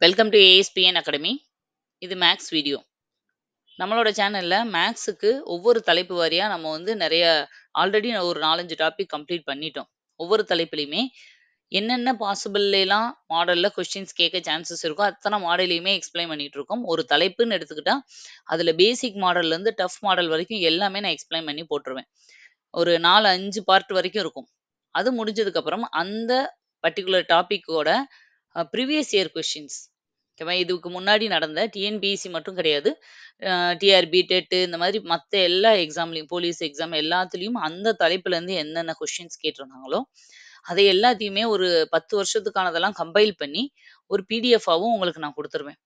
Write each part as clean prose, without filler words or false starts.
Welcome to ASPN academy. இது maths video. நம்மளோட சேனல்ல மேக்ஸுக்கு ஒவ்வொரு தலைப்பு வாரியா நம்ம நிறைய ஆல்ரெடி ஒரு 4, 5 டாபிக் கம்ப்ளீட் பண்ணிட்டோம். ஒவ்வொரு தலைப்புலையுமே என்னென்ன பாசிபிள்லாம் மாடல்ல கொஸ்டின்ஸ் கேட்க சான்சஸ் இருக்கோ அத்தனை மாடலையுமே எக்ஸ்பிளைன் பண்ணிட்டு இருக்கோம். ஒரு தலைப்புன்னு எடுத்துக்கிட்டா அதுல பேசிக் மாடல்ல இருந்து டஃப் மாடல் வரைக்கும் எல்லாமே நான் எக்ஸ்பிளைன் பண்ணி போட்டுருவேன். ஒரு 4, 5 பார்ட் வரைக்கும் இருக்கும். அது முடிஞ்சதுக்கு அப்புறம் அந்த பர்ட்டிகுலர் டாபிக்கோட ப்ரீவியஸ் இயர் கொஸ்டின்ஸ், ஓகேவா? இதுக்கு முன்னாடி நடந்த டிஎன்பிஎஸ்சி மட்டும் கிடையாது. டிஆர்பி, டெட் இந்த மாதிரி மத்த எல்லா எக்ஸாம்லயும், போலீஸ் எக்ஸாம் எல்லாத்துலயும் அந்த தலைப்புலேருந்து என்னென்ன கொஸ்டின்ஸ் கேட்டிருந்தாங்களோ, அதை எல்லாத்தையுமே ஒரு 10 வருஷத்துக்கானதெல்லாம் கம்பைல் பண்ணி ஒரு பிடிஎஃபாவும் உங்களுக்கு நான் குடுத்துருவேன்.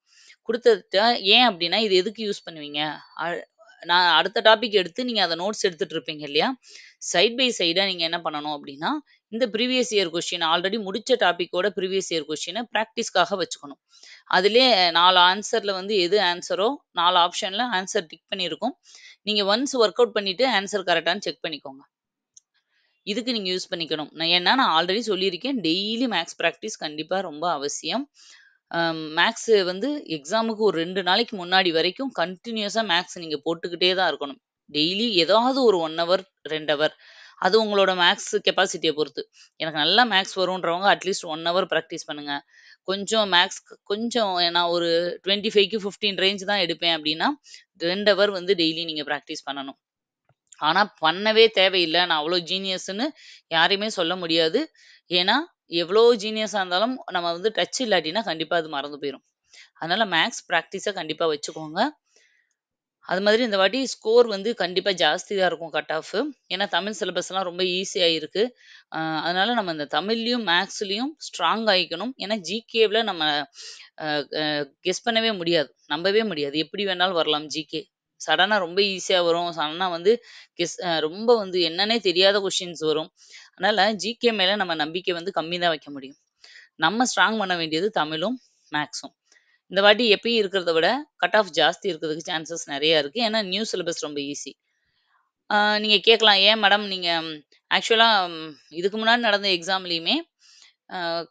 குடுத்துட்டா ஏன் அப்டின்னா, இது எதுக்கு யூஸ் பண்ணுவீங்க? அ நான் அடுத்த டாபிக் எடுத்து நீங்க அத நோட்ஸ் எடுத்துட்டு இருப்பீங்க இல்லையா? சைட் பை சைடா நீங்க என்ன பண்ணணும் அப்டின்னா, இந்த ப்ரீவியஸ் இயர் கொஸ்டின் ஆல்ரெடி முடிச்ச டாபிக்கோட ப்ரீவியஸ் இயர் கொஸ்டின பிராக்டிஸ்க்காக வச்சுக்கணும். அதிலயே 4 ஆன்சர்ல எது ஆன்சரோ 4 ஆப்ஷன்ல ஆன்சர் டிக் பண்ணியிருக்கும். நீங்க ஒன்ஸ் ஒர்க் அவுட் பண்ணிட்டு ஆன்சர் கரெக்ட்டான்னு செக் பண்ணிக்கோங்க. இதுக்கு நீங்க யூஸ் பண்ணிக்கணும். நான் ஆல்ரெடி சொல்லியிருக்கேன். டெய்லி மேத்ஸ் பிராக்டிஸ் கண்டிப்பா ரொம்ப அவசியம். மேத்ஸ் எக்ஸாமுக்கு ஒரு 2 நாளைக்கு முன்னாடி வரைக்கும் கன்டினியூஸா மேத்ஸ் நீங்க போட்டுக்கிட்டே தான் இருக்கணும். டெய்லி ஏதாவது ஒரு 1 ஹவர், 2 ஹவர். அது உங்களோட மேத்ஸ் கெப்பாசிட்டிய பொறுத்து. எனக்கு நல்லா மேத்ஸ் வரும்ன்றவங்க அட்லீஸ்ட் 1 ஹவர் பிராக்டிஸ் பண்ணுங்க. கொஞ்சம் மேத்ஸ் கொஞ்சம் நான் ஒரு 25க்கு 15 ரேஞ்ச் தான் எடுப்பேன் அப்டின்னா, 2 ஹவர் டெய்லி நீங்க பிராக்டிஸ் பண்ணணும். ஆனா பண்ணவே தேவையில்ல. நான் அவ்ளோ ஜீனியஸ்ன்னு யாரையுமே சொல்ல முடியாது. ஏன்னா, எவ்ளோ ஜீனியஸா இருந்தாலும் நம்ம டச் இல்லாட்டினா கண்டிப்பா அது மறந்து போயிரும். அதனால மேத்ஸ் பிராக்டிஸ கண்டிப்பா வச்சுக்கோங்க. அது மாதிரி இந்த வாட்டி ஸ்கோர் கண்டிப்பா ஜாஸ்தி தான் இருக்கும் கட் ஆஃப். ஏன்னா தமிழ் சிலபஸ்லாம் ரொம்ப ஈஸியா இருக்கு. அதனால நம்ம இந்த தமிழ்லயும், மேத்ஸ்லயும் ஸ்ட்ராங் ஆயிக்கணும். ஏன்னா ஜிகேல நம்ம அ அ கெஸ் பண்ணவே முடியாது. நம்பவே முடியாது. எப்படி வேணாலும் வரலாம் ஜிகே. சடனா ரொம்ப ஈஸியா வரும். சடனா கெஸ் ரொம்ப என்னன்னே தெரியாத கொஸ்டின்ஸ் வரும். அதனால ஜிகே மேல நம்ம நம்பிக்கை கம்மி தான் வைக்க முடியும். நம்ம ஸ்ட்ராங் பண்ண வேண்டியது தமிழும், மேத்ஸும். இந்த வாட்டி எப்பயும் இருக்கிறத விட கட் ஆஃப் ஜாஸ்தி இருக்கிறதுக்கு சான்சஸ் நெறைய இருக்கு. ஏன்னா நியூ சிலபஸ் ரொம்ப ஈஸி. நீங்க கேட்கலாம், "ஏன் மேடம் நீங்க ஆக்சுவலா இதுக்கு முன்னாடி நடந்த எக்ஸாம்லயுமே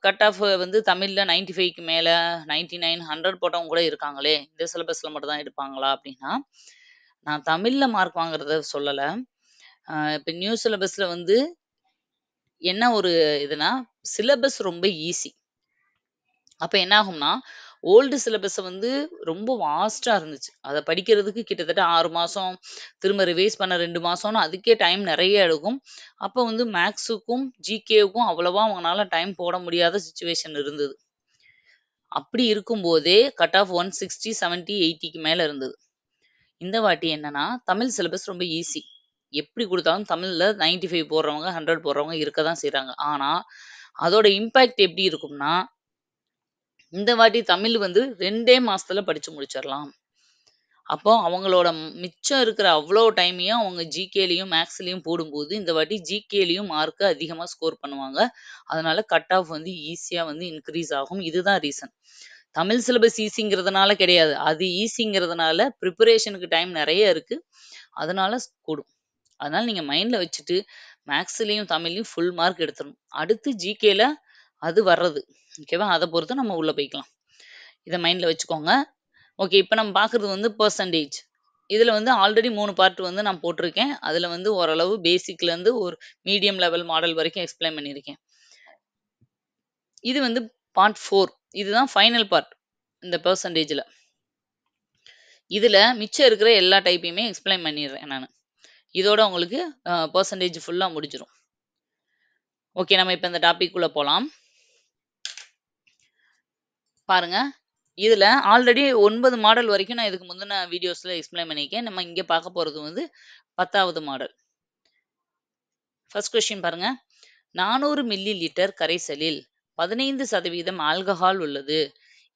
கட் ஆஃப் தமிழ்ல 95க்கு மேல 99, 100 போட்டவங்க கூட இருக்காங்களே! இந்த சிலபஸ்ல மட்டும் தான் எடுப்பாங்களா?" அப்டின்னா, நான் தமிழ்ல மார்க் வாங்குறத சொல்லல. இப்ப நியூ சிலபஸ்ல என்ன ஒரு இதுன்னா, சிலபஸ் ரொம்ப ஈஸி. அப்ப என்ன ஆகும்னா, ஓல்டு சிலபஸ ரொம்ப வாஸ்ட்டா இருந்துச்சு. அத படிக்கிறதுக்கு கிட்டத்தட்ட 6 மாசம், திரும்ப ரிவைஸ் பண்ண 2 மாசம்னு அதுக்கே டைம் நெறைய எடுக்கும். அப்ப மேத்ஸுக்கும், ஜிகேவுக்கும் அவ்வளவா அவங்கனால டைம் போட முடியாத சிச்சுவேஷன் இருந்தது. அப்படி இருக்கும்போதே கட் ஆஃப் 160, 70, 80க்கு மேல இருந்தது. இந்த வாட்டி என்னன்னா, தமிழ் சிலபஸ் ரொம்ப ஈஸி. எப்படி குடுத்தாலும் தமிழ்ல 95 போடுறவங்க, 100 போடுறவங்க இருக்க தான் செய்றாங்க. ஆனா, அதோட இம்பாக்ட் எப்படி இருக்கும்னா, இந்த வாட்டி தமிழ் 2டே மாசத்துல படிச்சு முடிச்சிடலாம். அப்போ அவங்களோட மிச்சம் இருக்கிற அவ்ளோ டைமையும் அவங்க ஜிகேலயும், மேத்ஸ்லயும் போடும்போது, இந்த வாட்டி ஜிகேலயும் மார்க் அதிகமா ஸ்கோர் பண்ணுவாங்க. அதனால கட் ஆஃப் ஈஸியா இன்கிரீஸ் ஆகும். இதுதான் ரீசன். தமிழ் சிலபஸ் ஈஸிங்கிறதுனால கிடையாது. அது ஈஸிங்கிறதுனால பிரிப்பரேஷனுக்கு டைம் நெறைய இருக்கு. அதனால கூடும். அதனால நீங்க மைண்ட்ல வச்சுட்டு மேத்ஸ்லயும், தமிழ்லயும் ஃபுல் மார்க் எடுத்துறணும். அடுத்து ஜிகேல அது வர்றது. ஓகேவா? அத பொறுத்து நம்ம உள்ள போய்க்கலாம். இத மைண்ட்ல வச்சுக்கோங்க. ஓகே. இப்ப நம்ம பார்க்குறது பெர்சன்டேஜ். இதுல ஆல்ரெடி 3 பார்ட் நான் போட்டிருக்கேன். அதுல ஓரளவு பேசிக்லேருந்து ஒரு மீடியம் லெவல் மாடல் வரைக்கும் எக்ஸ்பிளைன் பண்ணியிருக்கேன். இது பார்ட் 4. இதுதான் ஃபைனல் பார்ட். இந்த பெர்சன்டேஜ்ல. இதுல மிச்சம் இருக்கிற எல்லா டைப்பையுமே எக்ஸ்பிளைன் பண்ணிடுறேன் நானு. இதோட உங்களுக்கு பெர்சன்டேஜ் ஃபுல்லா முடிஞ்சிரும். ஓகே. நம்ம இப்ப இந்த டாபிக் குள்ள போலாம். பாருங்க. இதுல ஆல்ரெடி 9 மாடல் வரைக்கும் நான் இதுக்கு முந்தின வீடியோஸ்ல எக்ஸ்பிளைன் பண்ணியிருக்கேன். நம்ம இங்க பார்க்க போறது 10வது மாடல். ஃபர்ஸ்ட் கொஸ்டின் பாருங்க. 400 மில்லி லிட்டர் கரைசலில் 15% ஆல்கஹால் உள்ளது.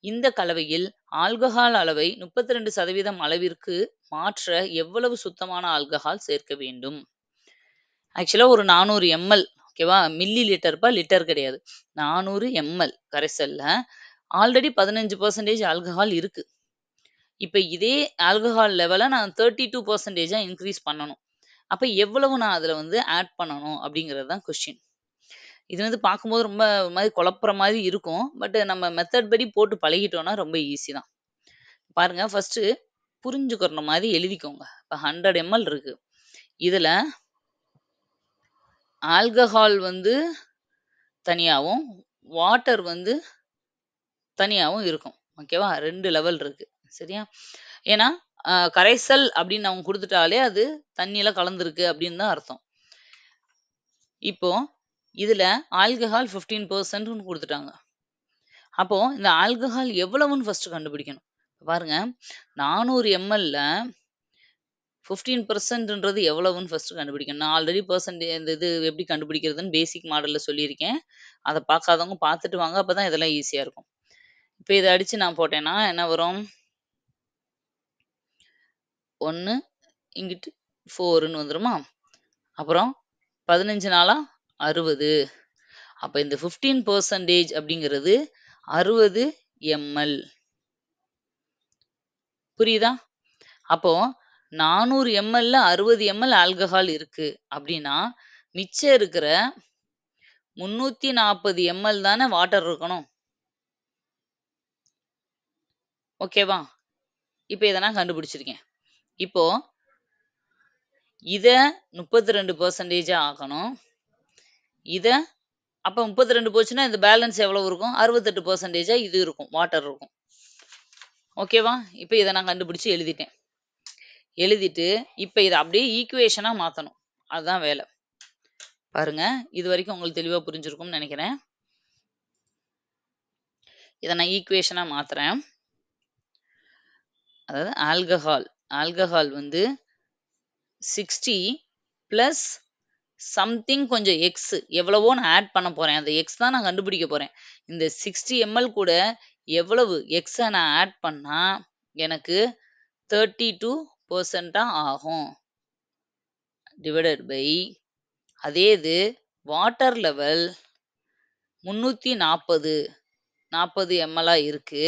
இந்த கலவையில் ஆல்கஹால் அளவை 32% அளவிற்கு மாற்ற எவ்வளவு சுத்தமான ஆல்கஹால் சேர்க்க வேண்டும்? ஆக்சுவலா ஒரு 400 எம்எல், ஓகேவா? மில்லி லிட்டர்ப்பா, லிட்டர் கிடையாது. 400 எம்எல் கரைசல்ல ஆல்ரெடி 15% ஆல்கஹால் இருக்கு. இப்ப இதே ஆல்கஹால் லெவல நான் 32%ஆ இன்கிரீஸ் பண்ணணும். அப்ப எவ்வளவு நான் அதுல ஆட் பண்ணணும் அப்படிங்கிறது தான் கொஸ்டின். இது வந்து பார்க்கும்போது ரொம்ப ஒரு மாரி குழப்புற மாரி இருக்கும். பட் நம்ம மெத்தட் படி போட்டு பழகிட்டோம்னா ரொம்ப ஈஸி தான். பாருங்க ஃபர்ஸ்ட்டு புரிஞ்சுக்கிறன மாரி எழுதிக்கோங்க. இப்ப 100 எம்எல் இருக்கு. இதுல ஆல்கஹால் வந்து தனியாவும், வாட்டர் வந்து தனியாவும் இருக்கும். ஓகேவா? 2 லெவல் இருக்கு. சரியா? ஏன்னா, கரைசல் அப்படின்னு அவங்க குடுத்துட்டாலே அது தண்ணீல கலந்திருக்கு அப்படின்னு தான் அர்த்தம். இப்போ இதுல ஆல்கஹால் 15%ன்னு குடுத்துட்டாங்க. அப்போ இந்த ஆல்கஹால் எவ்வளவுன்னு ஃபர்ஸ்ட் கண்டுபிடிக்கணும். பாருங்க 400 எம்எல்ல 15%ன்றது எவ்வளவுன்னு ஃபர்ஸ்ட் கண்டுபிடிக்கணும். நான் ஆல்ரெடி இந்த இது எப்படி கண்டுபிடிக்கிறதுன்னு பேசிக் மாடல்ல சொல்லியிருக்கேன். அத பார்க்காதவங்க பார்த்துட்டு வாங்க. அப்பதான் இதெல்லாம் ஈஸியா இருக்கும். இப்ப இத அடிச்சு நான் போட்டேன்னா என்ன வரும்? 1 இங்கிட்டு 4ன்னு வந்துருமா? அப்புறம் 15 நாளா 60. அப்ப இந்த 15% அப்படிங்கிறது 60 எம்எல். புரியுதா? அப்போ 400 எம்எல்ல 60 எம்எல் ஆல்கஹால் இருக்கு அப்படின்னா, மிச்சம் இருக்கிற 340 எம்எல் தானே வாட்டர் இருக்கணும். ஓகேவா? இப்ப இத நான் கண்டுபிடிச்சிருக்கேன். இப்போ இத 32% ஆக்கணும். இத அப்ப 32 போச்சுன்னா, இந்த பேலன்ஸ் எவ்வளவு இருக்கும்? 68% இது இருக்கும். வாட்டர் இருக்கும். ஓகேவா? இப்ப இத நான் கண்டுபிடிச்சு எழுதிட்டேன். எழுதிட்டு, இப்ப இத அப்படியே ஈக்குவேஷனா மாத்தணும். அதுதான் வேல. பாருங்க. இதுவரைக்கும் உங்களுக்கு தெளிவா புரிஞ்சிருக்கும்னு நெனைக்கிறேன். இத நான் ஈக்குவேஷனா மாத்துறேன். அதாவது ஆல்கஹால். ஆல்கஹால் வந்து 60 பிளஸ் சம்திங் கொஞ்சம் எக்ஸ் எவ்வளவோ நான் ஆட் பண்ண போறேன். அந்த எக்ஸ் தான் நான் கண்டுபிடிக்க போறேன். இந்த 60 எம்எல் கூட எவ்வளவு எக்ஸ நான் ஆட் பண்ணா எனக்கு 32% ஆகும். டிவைடட் பை அதே இது வாட்டர் லெவல் 340 40 எம்எல்லா இருக்கு.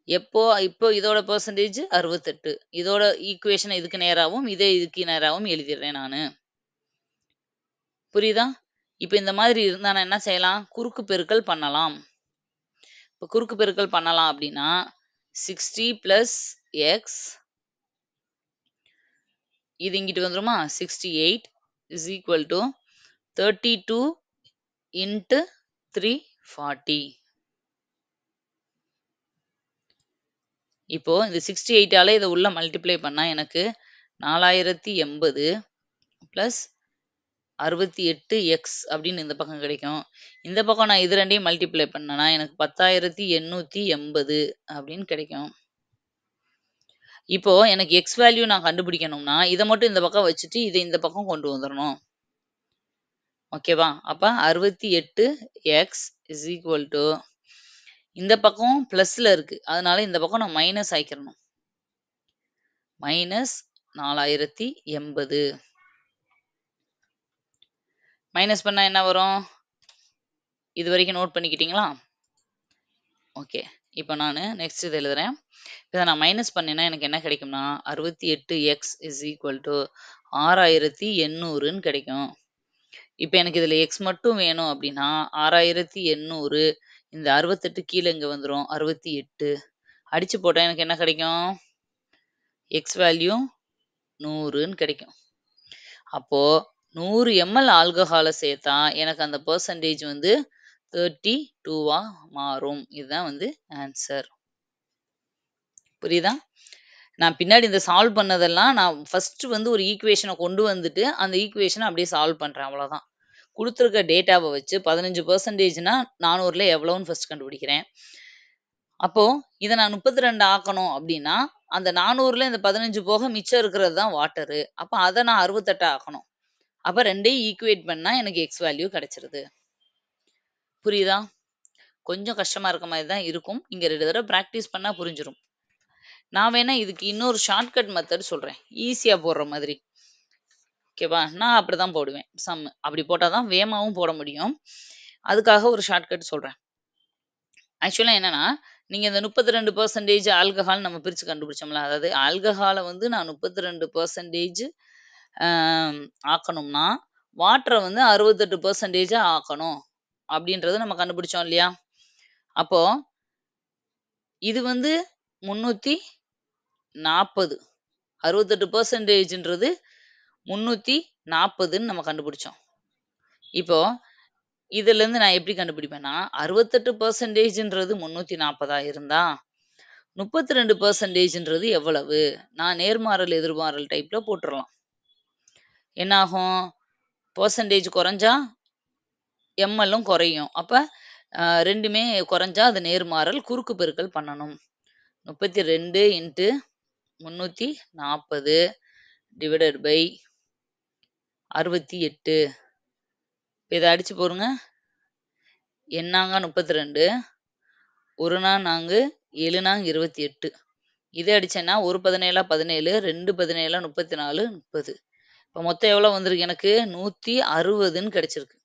இப்போ இதோட பெர்சன்டேஜ் 68. இதோட ஈக்குவேஷன் இதுக்கு நேராவும், இதே இதுக்கு நேராவும் எழுதிடுறேன் நானு. புரியுதா? இப்ப இந்த மாதிரி இருந்தா நான் என்ன செய்யலாம்? குறுக்கு பெருக்கல் பண்ணலாம். இப்ப குறுக்கு பெருக்கல் பண்ணலாம் அப்படின்னா 60 பிளஸ் எக்ஸ் இது இங்கிட்டு வந்துருமா? 68 இஸ் ஈக்குவல் டு 32 இன்ட்டு 340. இப்போ இந்த 68ஆல இத உள்ள மல்டிப்ளை பண்ணா எனக்கு 4080 பிளஸ் 68x அப்படின்னு இந்த பக்கம் கிடைக்கும். இந்த பக்கம் நான் இது 2யும் மல்டிப்ளை பண்ணேன்னா எனக்கு 10,880 அப்படின்னு கிடைக்கும். இப்போ எனக்கு எக்ஸ் வேல்யூ நான் கண்டுபிடிக்கணும்னா, இத மட்டும் இந்த பக்கம் வச்சுட்டு, இத இந்த பக்கம் கொண்டு வந்துரணும். ஓகேவா? அப்ப 68x இஸ் ஈக்குவல் டு இந்த பக்கம் பிளஸ்ல இருக்கு. அதனால இந்த பக்கம் நான் மைனஸ் ஆக்கிரணும். மைனஸ் 4080. மைனஸ் பண்ணா என்ன வரும்? இதுவரைக்கும் நோட் பண்ணிக்கிட்டீங்களா? ஓகே. இப்ப நானு நெக்ஸ்ட் இத எழுதுறேன். இத நான் மைனஸ் பண்ணேன்னா எனக்கு என்ன கிடைக்கும்னா, 68x இஸ் ஈக்குவல் டு 6800ன்னு கிடைக்கும். இப்ப எனக்கு இதுல x மட்டும் வேணும் அப்படின்னா, 6800 இந்த 68 கீழ இங்க வந்துரும். 68 அடிச்சு போட்டா எனக்கு என்ன கிடைக்கும்? x வேல்யூ 100ன்னு கிடைக்கும். அப்போ 100 எம்எல் ஆல்கஹால சேர்த்தா எனக்கு அந்த பெர்சன்டேஜ் வந்து 32வா மாறும். இதுதான் வந்து ஆன்சர். புரியுதா? நான் பின்னாடி இந்த சால்வ் பண்ணதெல்லாம் நான் ஃபர்ஸ்ட் வந்து ஒரு ஈக்குவேஷன கொண்டு வந்துட்டு, அந்த ஈக்குவேஷன அப்படியே சால்வ் பண்றேன் அவ்வளோதான். குடுத்துருக்க டேட்டாவ வச்சு 15%னா 400ல எவ்வளோன்னு ஃபர்ஸ்ட் கண்டுபிடிக்கிறேன். அப்போ இத நான் 32 ஆக்கணும் அப்படின்னா, அந்த 400ல இந்த 15 போக மிச்சம் இருக்கிறது தான் வாட்டரு. அப்ப அத நான் 68 ஆக்கணும். அப்ப 2யும் ஈக்குவேட் பண்ணா எனக்கு எக்ஸ் வேல்யூ கிடைச்சிருது. புரியுதா? கொஞ்சம் கஷ்டமா இருக்க மாரி தான் இருக்கும். நீங்க 2 தடவ பிராக்டிஸ் பண்ணா புரிஞ்சிரும். நான் வேணா இதுக்கு இன்னொரு ஷார்ட்கட் மெத்தட் சொல்றேன். ஈஸியா போடுற மாதிரி. ஓகேவா? நான் அப்படிதான் போடுவேன். அப்படி போட்டா தான் வேகமாவும் போட முடியும். அதுக்காக ஒரு ஷார்ட்கட் சொல்றேன். ஆக்சுவலா என்னன்னா, நீங்க இந்த 32% ஆல்கஹால் நம்ம பிரிச்சு கண்டுபிடிச்சோம்ல. அதாவது ஆல்கஹால வந்து நான் 32% ஆக்கணும்னா, வாட்டர வந்து 68% ஆக்கணும். அப்படின்றத நம்ம கண்டுபிடிச்சோம் இல்லையா? அப்போ இது வந்து 340. 68%ன்றது 340ன்னு நம்ம கண்டுபிடிச்சோம். இப்போ இதுலருந்து நான் எப்படி கண்டுபிடிப்பேன்னா, 68%ன்றது 340ஆ இருந்தா, 32%ன்றது எவ்வளவு? நான் நேர்மாறல், எதிர்மாறல் டைப்ல போட்டுறலாம். என்னாகும்? பெர்சன்டேஜ் குறைஞ்சா எம்எல்லும் குறையும். அப்ப 2மே குறைஞ்சா அது நேர்மாறல். குறுக்கு பெருக்கல் பண்ணணும். 32 இன்டு 340 டிவைடட் பை 68. இத அடிச்சு போடுங்க. எண்ணாங்கா 32, 1 4, 7 28. இத அடிச்சேன்னா 1 17 17, 2 17 34, 30. இப்ப மொத்தம் எவ்வளோ வந்திருக்கு எனக்கு? 160ன்னு கிடைச்சிருக்கு.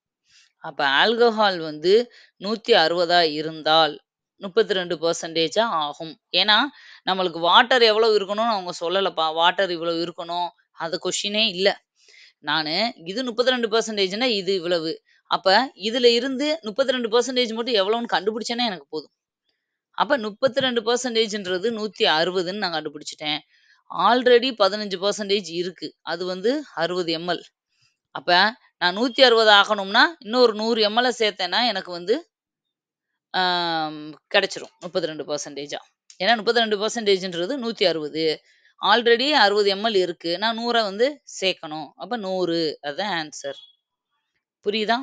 அப்ப ஆல்கஹால் வந்து 160ஆ இருந்தால் 32% ஆகும். ஏன்னா, நம்மளுக்கு வாட்டர் எவ்வளவு இருக்கணும்னு அவங்க சொல்லலப்பா. வாட்டர் இவ்வளவு இருக்கணும். அது கொஸ்டினே இல்ல. நானு இது 32%ன்னா இது இவ்வளவு. அப்ப இதுல இருந்து 32% மட்டும் எவ்வளோன்னு கண்டுபிடிச்சேன்னா எனக்கு போதும். அப்ப 32%ன்றது 160ன்னு நான் கண்டுபிடிச்சுட்டேன். ஆல்ரெடி 15% இருக்கு. அது வந்து 60 எம்எல். அப்ப நான் 160 ஆக்கணும்னா, இன்னொரு 100 எம்எல்ல சேர்த்தேன்னா, எனக்கு வந்து ஆம் கிடைச்சிரும். 32%. ஏன்னா 32%ன்றது 160. ஆல்ரெடி 60 எம்எல் இருக்கு. நான் 100 வந்து சேர்க்கணும். அப்ப 100 அதான் ஆன்சர். புரியுதா?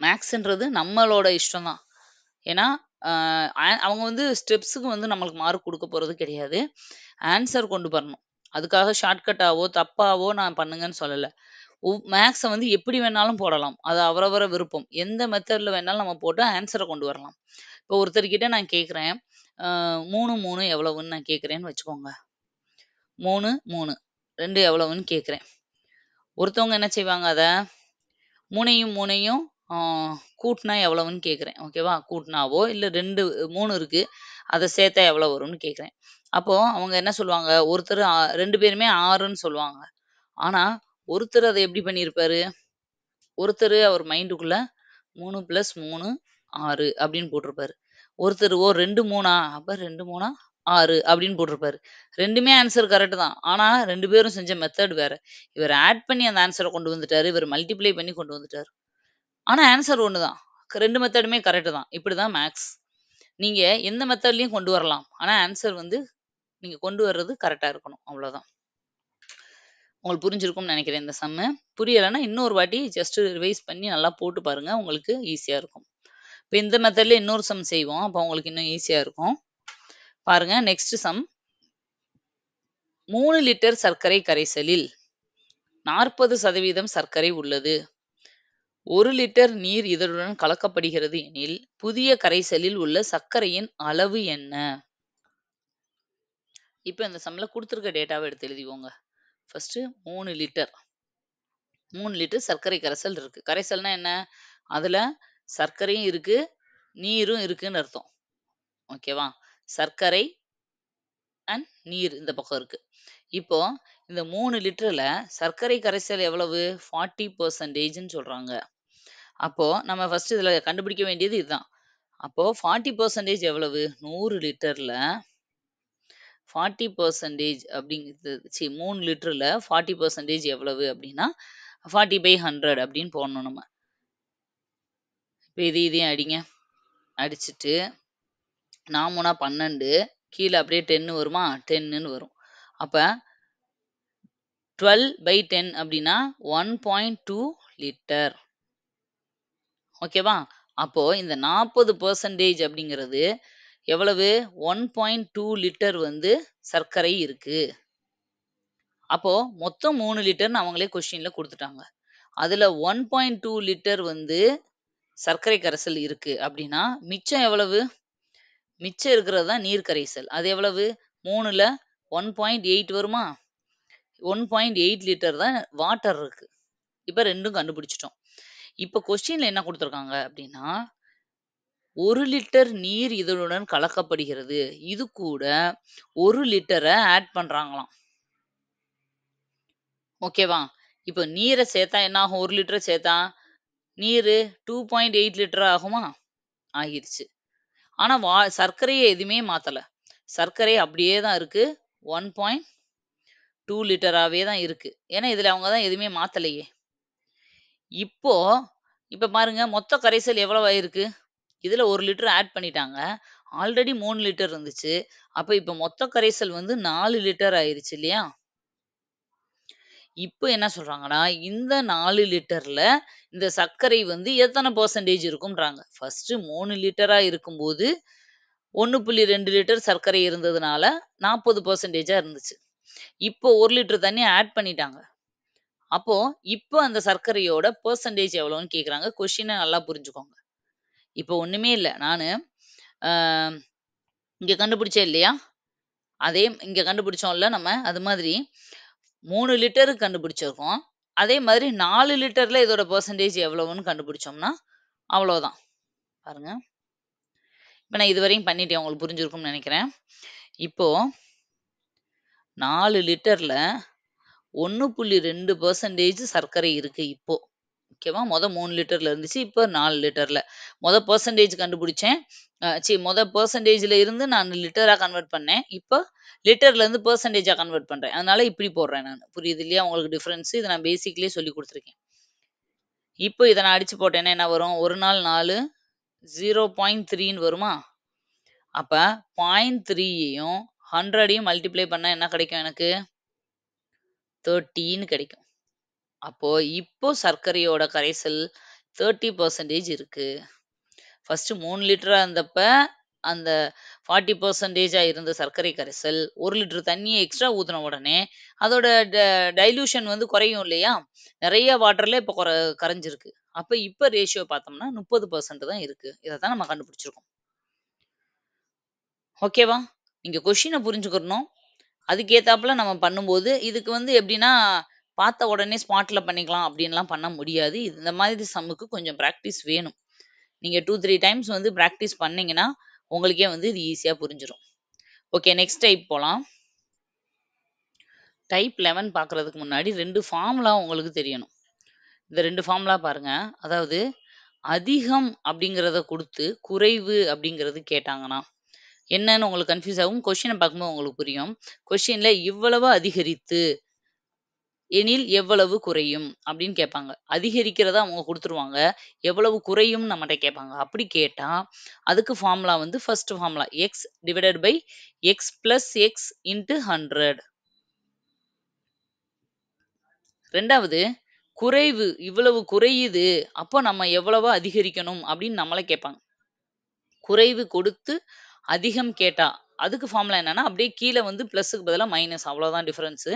மேக்ஸ்ன்றது நம்மளோட இஷ்டம் தான். ஏன்னா, அ அவங்க வந்து ஸ்டெப்ஸுக்கு வந்து நம்மளுக்கு மார்க் குடுக்க போறது கிடையாது. ஆன்சர் கொண்டு வரணும். அதுக்காக ஷார்ட்கட்டாவோ, தப்பாவோ நான் பண்ணுங்கன்னு சொல்லல. மேக்ஸ வந்து எப்படி வேணாலும் போடலாம். அது அவரவர விருப்பம். எந்த மெத்தட்ல வேணாலும் நம்ம போட்டு ஆன்ஸர கொண்டு வரலாம். இப்போ ஒருத்தர்கிட்ட நான் கேட்கிறேன். 3, 3 எவ்வளவுன்னு நான் கேட்கிறேன்னு வச்சுக்கோங்க. 3, 3 2 எவ்வளவுன்னு கேட்கிறேன். ஒருத்தவங்க என்ன செய்வாங்க அத 3யும் 3யும் ஆ கூட்டுனா எவ்வளவுன்னு கேட்கிறேன். ஓகேவா? கூட்டுனாவோ இல்ல 3 இருக்கு. அத சேர்த்தா எவ்வளோ வரும்னு கேட்கிறேன். அப்போ அவங்க என்ன சொல்லுவாங்க, ஒருத்தர் 2 பேருமே 6ன்னு சொல்லுவாங்க. ஆனா, ஒருத்தர் அத எப்படி பண்ணியிருப்பாரு? ஒருத்தரு அவர் மைண்டுக்குள்ள 3 + 3 6 அப்படின்னு போட்டிருப்பாரு. ஒருத்தர் 2 3ஆ? அப்ப 2 3ஆ 6 அப்படின்னு போட்டிருப்பாரு. 2மே ஆன்சர் கரெக்ட் தான். ஆனா 2 பேரும் செஞ்ச மெத்தட் வேற. இவர் ஆட் பண்ணி அந்த ஆன்ஸர கொண்டு வந்துட்டாரு. இவர் மல்டிப்ளை பண்ணி கொண்டு வந்துட்டாரு. ஆனா ஆன்சர் ஒண்ணு தான். 2 மெத்தடுமே கரெக்ட் தான். இப்படிதான் மேத்ஸ். நீங்க எந்த மெத்தட்லயும் கொண்டு வரலாம். ஆனா ஆன்சர் வந்து நீங்க கொண்டு வர்றது கரெக்ட்டா இருக்கணும். அவ்வளோதான். உங்களுக்கு புரிஞ்சிருக்கும்னு நெனைக்கிறேன் இந்த சம்மு. புரியலன்னா இன்னொரு வாட்டி ஜஸ்ட் ரிவைஸ் பண்ணி நல்லா போட்டு பாருங்க. உங்களுக்கு ஈஸியா இருக்கும். இப்ப இந்த மெத்தட்ல இன்னொரு சம் செய்வோம். அப்ப உங்களுக்கு இன்னும் ஈஸியா இருக்கும். பாருங்க நெக்ஸ்ட் சம். 3 லிட்டர் சர்க்கரை கரைசலில் 40% சர்க்கரை உள்ளது. 1 லிட்டர் நீர் இதனுடன் கலக்கப்படுகிறது எனில், புதிய கரைசலில் உள்ள சர்க்கரையின் அளவு என்ன? இப்ப இந்த சம்ல குடுத்திருக்க டேட்டாவ எடுத்து எழுதிக்கோங்க. ஃபர்ஸ்ட் 3 லிட்டர் 3 லிட்டர் சர்க்கரை கரைசல் இருக்கு. கரைசல்னா என்ன? அதுல சர்க்கரையும் இருக்கு, நீரும் இருக்குன்னு அர்த்தம். ஓகேவா? சர்க்கரை அண்ட் நீர் இந்த பக்கம் இருக்கு. இப்போ இந்த 3 லிட்டர்ல சர்க்கரை கரைசல் எவ்வளவு? 40%ன்னு சொல்றாங்க. அப்போ நம்ம ஃபர்ஸ்ட் இதுல கண்டுபிடிக்க வேண்டியது இதுதான். அப்போ 40% எவ்வளவு? 100 லிட்டர்ல 40% அப்படிங்கிறது 3 லிட்டர்ல 40% எவ்வளவு அப்படின்னா 40/100 அப்படின்னு போடணும் நம்ம. இப்ப இதையும் அடிங்க. அடிச்சுட்டு 4 12 கீழ அப்படியே 10 வருமா? 10ன்னு வரும். அப்ப 12/10 அப்படின்னா 1.2 லிட்டர். ஓகேவா? அப்போ இந்த 40% அப்படிங்கிறது எவ்வளவு? 1.2 லிட்டர் வந்து சர்க்கரை இருக்கு. அப்போ மொத்தம் 3 லிட்டர்ன்னு அவங்களே கொஸ்டின்ல குடுத்துட்டாங்க. அதுல 1.2 லிட்டர் வந்து சர்க்கரை கரைசல் இருக்கு அப்படின்னா, மிச்சம் எவ்வளவு? மிச்சம் இருக்கிறது தான் நீர் கரைசல். அது எவ்வளவு? 3ல 1.8 வருமா? 1.8 லிட்டர் தான் வாட்டர் இருக்கு. இப்ப 2ம் கண்டுபிடிச்சுட்டோம். இப்ப கொஸ்டின்ல என்ன குடுத்துருக்காங்க அப்படின்னா, 1 லிட்டர் நீர் இதனுடன் கலக்கப்படுகிறது. இது கூட 1 லிட்டர ஆட் பண்றாங்களாம். ஓகேவா? இப்போ நீரை சேர்த்தா என்ன ஆகும்? 1 லிட்டர் சேர்த்தா நீரு 2.8 லிட்டர் ஆகுமா? ஆகிருச்சு. ஆனா சர்க்கரைய எதுவுமே மாத்தல. சர்க்கரை அப்படியே தான் இருக்கு. 1.2 லிட்டராவே தான் இருக்கு. ஏன்னா இதுல அவங்க தான் எதுவுமே மாத்தலையே. இப்போ இப்ப பாருங்க மொத்த கரைசல் எவ்வளவு ஆயிருக்கு? இதுல 1 லிட்டர் ஆட் பண்ணிட்டாங்க. ஆல்ரெடி 3 லிட்டர் இருந்துச்சு. அப்ப இப்ப மொத்த கரைசல் வந்து 4 லிட்டர் ஆயிருச்சு இல்லையா? இப்ப என்ன சொல்றாங்கன்னா, இந்த 4 லிட்டர்ல இந்த சர்க்கரை வந்து எத்தன பெர்சென்டேஜ் இருக்கும்ன்றாங்க. ஃபர்ஸ்ட்டு 3 லிட்டரா இருக்கும்போது 1.2 லிட்டர் சர்க்கரை இருந்ததுனால 40% இருந்துச்சு. இப்போ 1 லிட்டர் தண்ணீய ஆட் பண்ணிட்டாங்க. அப்போ இப்போ அந்த சர்க்கரையோட பெர்சென்டேஜ் எவ்வளோன்னு கேட்குறாங்க. கொஸ்டின நல்லா புரிஞ்சுக்கோங்க. இப்போ ஒண்ணுமே இல்ல. நானு அ இங்க கண்டுபிடிச்சேன் இல்லையா? அதே இங்க கண்டுபிடிச்சோம்ல நம்ம. அது மாதிரி 3 லிட்டருக்கு கண்டுபிடிச்சிருக்கோம். அதே மாதிரி 4 லிட்டர்ல இதோட பெர்சென்டேஜ் எவ்வளவுன்னு கண்டுபிடிச்சோம்னா, அவ்வளோதான். பாருங்க. இப்ப நான் இதுவரையும் பண்ணிட்டேன். உங்களுக்கு புரிஞ்சிருக்கும்னு நெனைக்கிறேன். இப்போ 4 லிட்டர்ல 1.2% சர்க்கரை இருக்கு இப்போ. ஓகேவா? 3 லிட்டர்ல இருந்துச்சு. இப்ப 4 லிட்டர்ல. பெர்சென்டேஜ் கண்டுபிடிச்சேன். பெர்சென்டேஜ்ல இருந்து நான் லிட்டரா கன்வெர்ட் பண்ணேன். இப்ப லிட்டர்ல இருந்து பெர்சென்டேஜா கன்வெர்ட் பண்றேன். அதனால இப்படி போடுறேன் நானு. புரியுது இல்லையா? உங்களுக்கு டிஃபரன்ஸ். இத நான் பேசிக்லயே சொல்லிக் குடுத்துருக்கேன். இப்போ இத நான் அடிச்சு போட்டேன்னா என்ன வரும்? 1 நாள் 4 0.3ன்னு வருமா? அப்ப 0.3யையும் 100யும் மல்டிப்ளை பண்ணா என்ன கிடைக்கும் எனக்கு? 30ன்னு கிடைக்கும். அப்போ இப்போ சர்க்கரையோட கரைசல் 30% இருக்கு. ஃபர்ஸ்ட் 3 லிட்டரா இருந்தப்ப, அந்த 40%ஆ இருந்த சர்க்கரை கரைசல் 1 லிட்டர் தண்ணிய எக்ஸ்ட்ரா ஊத்துன உடனே, அதோட டைல்யூஷன் வந்து குறையும் இல்லையா? நெறைய வாட்டர்ல இப்ப கரைஞ்சிருக்கு. அப்ப இப்ப ரேஷியோ பார்த்தோம்னா 30% தான் இருக்கு. இத தான் நம்ம கண்டுபிடிச்சிருக்கோம். ஓகேவா? நீங்க கொஸ்டின புரிஞ்சுக்கிறணும். அதுக்கு ஏத்தாப்புல நம்ம பண்ணும்போது, இதுக்கு வந்து எப்படின்னா, பார்த்த உடனே ஸ்பாட்ல பண்ணிக்கலாம் அப்படின்லாம் பண்ண முடியாது. இந்த மாதிரி சம்முக்கு கொஞ்சம் பிராக்டிஸ் வேணும். நீங்க 2, 3 டைம்ஸ் வந்து பிராக்டிஸ் பண்ணீங்கன்னா, உங்களுக்கே வந்து இது ஈஸியா புரிஞ்சிரும். ஓகே நெக்ஸ்ட் டைப் போலாம். டைப் 11 பார்க்கறதுக்கு முன்னாடி 2 ஃபார்முலா உங்களுக்கு தெரியணும். இந்த 2 ஃபார்முலா பாருங்க. அதாவது அதிகம் அப்படிங்கிறத குடுத்து, குறைவு அப்படிங்கிறது கேட்டாங்கன்னா, என்னன்னு உங்களுக்கு கன்ஃப்யூஸ் ஆகும். கொஸ்டின பார்க்கும்போது உங்களுக்கு புரியும். கொஸ்டின்ல இவ்வளவு அதிகரித்து எனில் எவ்வளவு குறையும்? அப்படின்னு கேட்பாங்க. அதிகரிக்கிறத அவங்க குடுத்துருவாங்க. எவ்வளவு குறையும்னு நம்மட்ட கேட்பாங்க. அப்படி கேட்டா, அதுக்கு ஃபார்முலா வந்து first formula x divided by x plus x into 100. 2வது குறைவு இவ்வளவு குறையுது. அப்போ நம்ம எவ்வளவு அதிகரிக்கணும் அப்படின்னு நம்மள கேட்பாங்க. குறைவு கொடுத்து அதிகம் கேட்டா, அதுக்கு ஃபார்முலா என்னன்னா, அப்படியே கீழ வந்து பிளஸ்க்கு பதிலா மைனஸ் அவ்வளோதான் difference.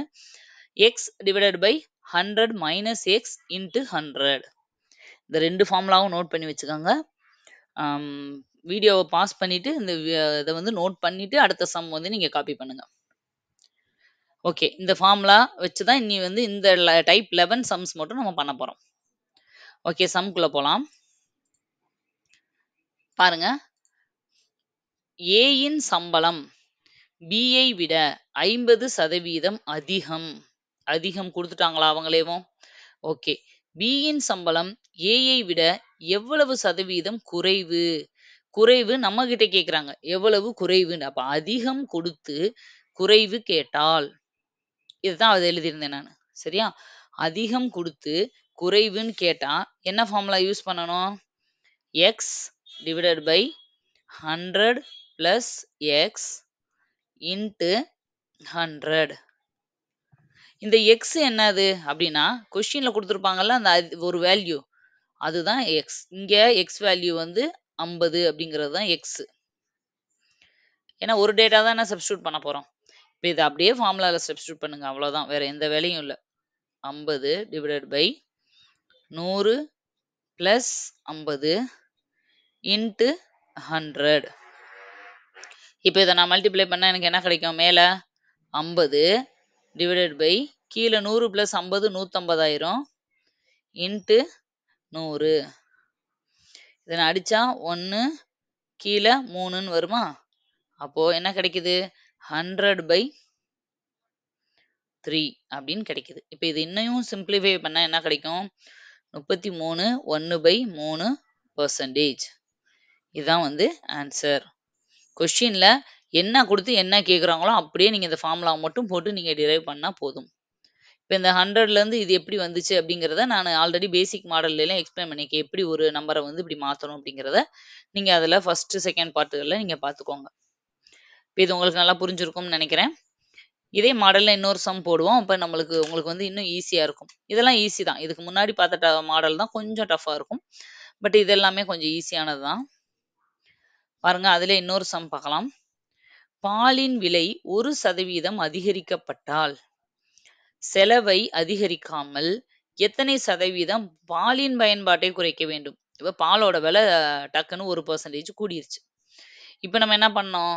x divided by 100 minus x into 100. இந்த 2 ஃபார்முலாவும் நோட் பண்ணி வச்சுக்கோங்க. வீடியோவ பாஸ் பண்ணிட்டு, இந்த இத வந்து நோட் பண்ணிட்டு, அடுத்த சம் வந்து நீங்க காப்பி பண்ணுங்க. ஓகே. இந்த ஃபார்முலா வச்சு தான் இனி வந்து இந்த டைப் 11 சம்ஸ் மட்டும் நம்ம பண்ண போறோம். ஓகே சம்க்குள்ள போலாம். பாருங்க. ஏயின் சம்பளம் பியை விட 50% அதிகம். அதிகம் குடுத்துட்டாங்களா அவங்களேவும்? ஓகே. பியின் சம்பளம் ஏயை விட எவ்வளவு சதவீதம் குறைவு? குறைவு நம்மகிட்ட கேட்குறாங்க. எவ்வளவு குறைவுன்னு. அப்ப அதிகம் குடுத்து குறைவு கேட்டால், இதுதான் அது எழுதியிருந்தேன் நானு. சரியா? அதிகம் குடுத்து குறைவுன்னு கேட்டா, என்ன ஃபார்முலா யூஸ் பண்ணணும்? x divided by 100 plus x into 100. இந்த x என்னது அப்படின்னா, கொஸ்டின்ல குடுத்துருப்பாங்கல்ல அந்த ஒரு வேல்யூ. அதுதான் x. இங்க x வேல்யூ வந்து 50 அப்படிங்கிறது தான் x. ஏன்னா ஒரு டேட்டா தானே சப்ஸ்டிட்யூட் பண்ண போறோம். இப்ப இத அப்படியே ஃபார்முலால சப்ஸ்டிட்யூட் பண்ணுங்க. அவ்வளோதான். வேற எந்த வேலையும் இல்ல. 50 டிவைடட் பை 100 பிளஸ் 50 இன்டு 100. இப்ப இத நான் மல்டிப்ளை பண்ணா எனக்கு என்ன கிடைக்கும்? மேல 50 டிவைடட் பை கீழ 100 பிளஸ் 50 150 ஆயிரும். இன்டு 100. இத நான் அடிச்சா 1 கீழ 3ன்னு வருமா? அப்போ என்ன கிடைக்குது? 100 பை 3 அப்படின்னு கிடைக்குது. இப்ப இது இன்னையும் சிம்பிளிஃபை பண்ணா என்ன கிடைக்கும்? 33 1/3%. இதுதான் வந்து ஆன்சர். கொஸ்டின்ல என்ன குடுத்து என்ன கேட்குறாங்களோ, அப்படியே நீங்க இந்த ஃபார்முலாவ மட்டும் போட்டு நீங்க டிரைவ் பண்ணா போதும். இப்ப இந்த 100லேருந்து இது எப்படி வந்துச்சு அப்படிங்கிறத நான் ஆல்ரெடி பேசிக் மாடல்லாம் எக்ஸ்பிளைன் பண்ணியிருக்கேன். எப்படி ஒரு நம்பர வந்து இப்படி மாத்தணும் அப்படிங்கிறத, நீங்க அதுல 1, 2 பார்ட்டுகள்ல நீங்க பார்த்துக்கோங்க. இப்ப இது உங்களுக்கு நல்லா புரிஞ்சிருக்கும்னு நெனைக்கிறேன். இதே மாடல்ல இன்னொரு சம் போடுவோம். அப்ப உங்களுக்கு வந்து இன்னும் ஈஸியா இருக்கும். இதெல்லாம் ஈஸி தான். இதுக்கு முன்னாடி பார்த்த மாடல் தான் கொஞ்சம் டஃப்பா இருக்கும். பட் இது எல்லாமே கொஞ்சம் ஈஸியானது தான். பாருங்க, அதிலே இன்னொரு சம் பார்க்கலாம். பாலின் விலை 1% அதிகரிக்கப்பட்டால், செலவை அதிகரிக்காமல் எத்தனை சதவீதம் பாலின் பயன்பாட்டை குறைக்க வேண்டும்? இப்ப பாலோட விலை டக்குன்னு 1% கூடிருச்சு. இப்ப நம்ம என்ன பண்ணோம்?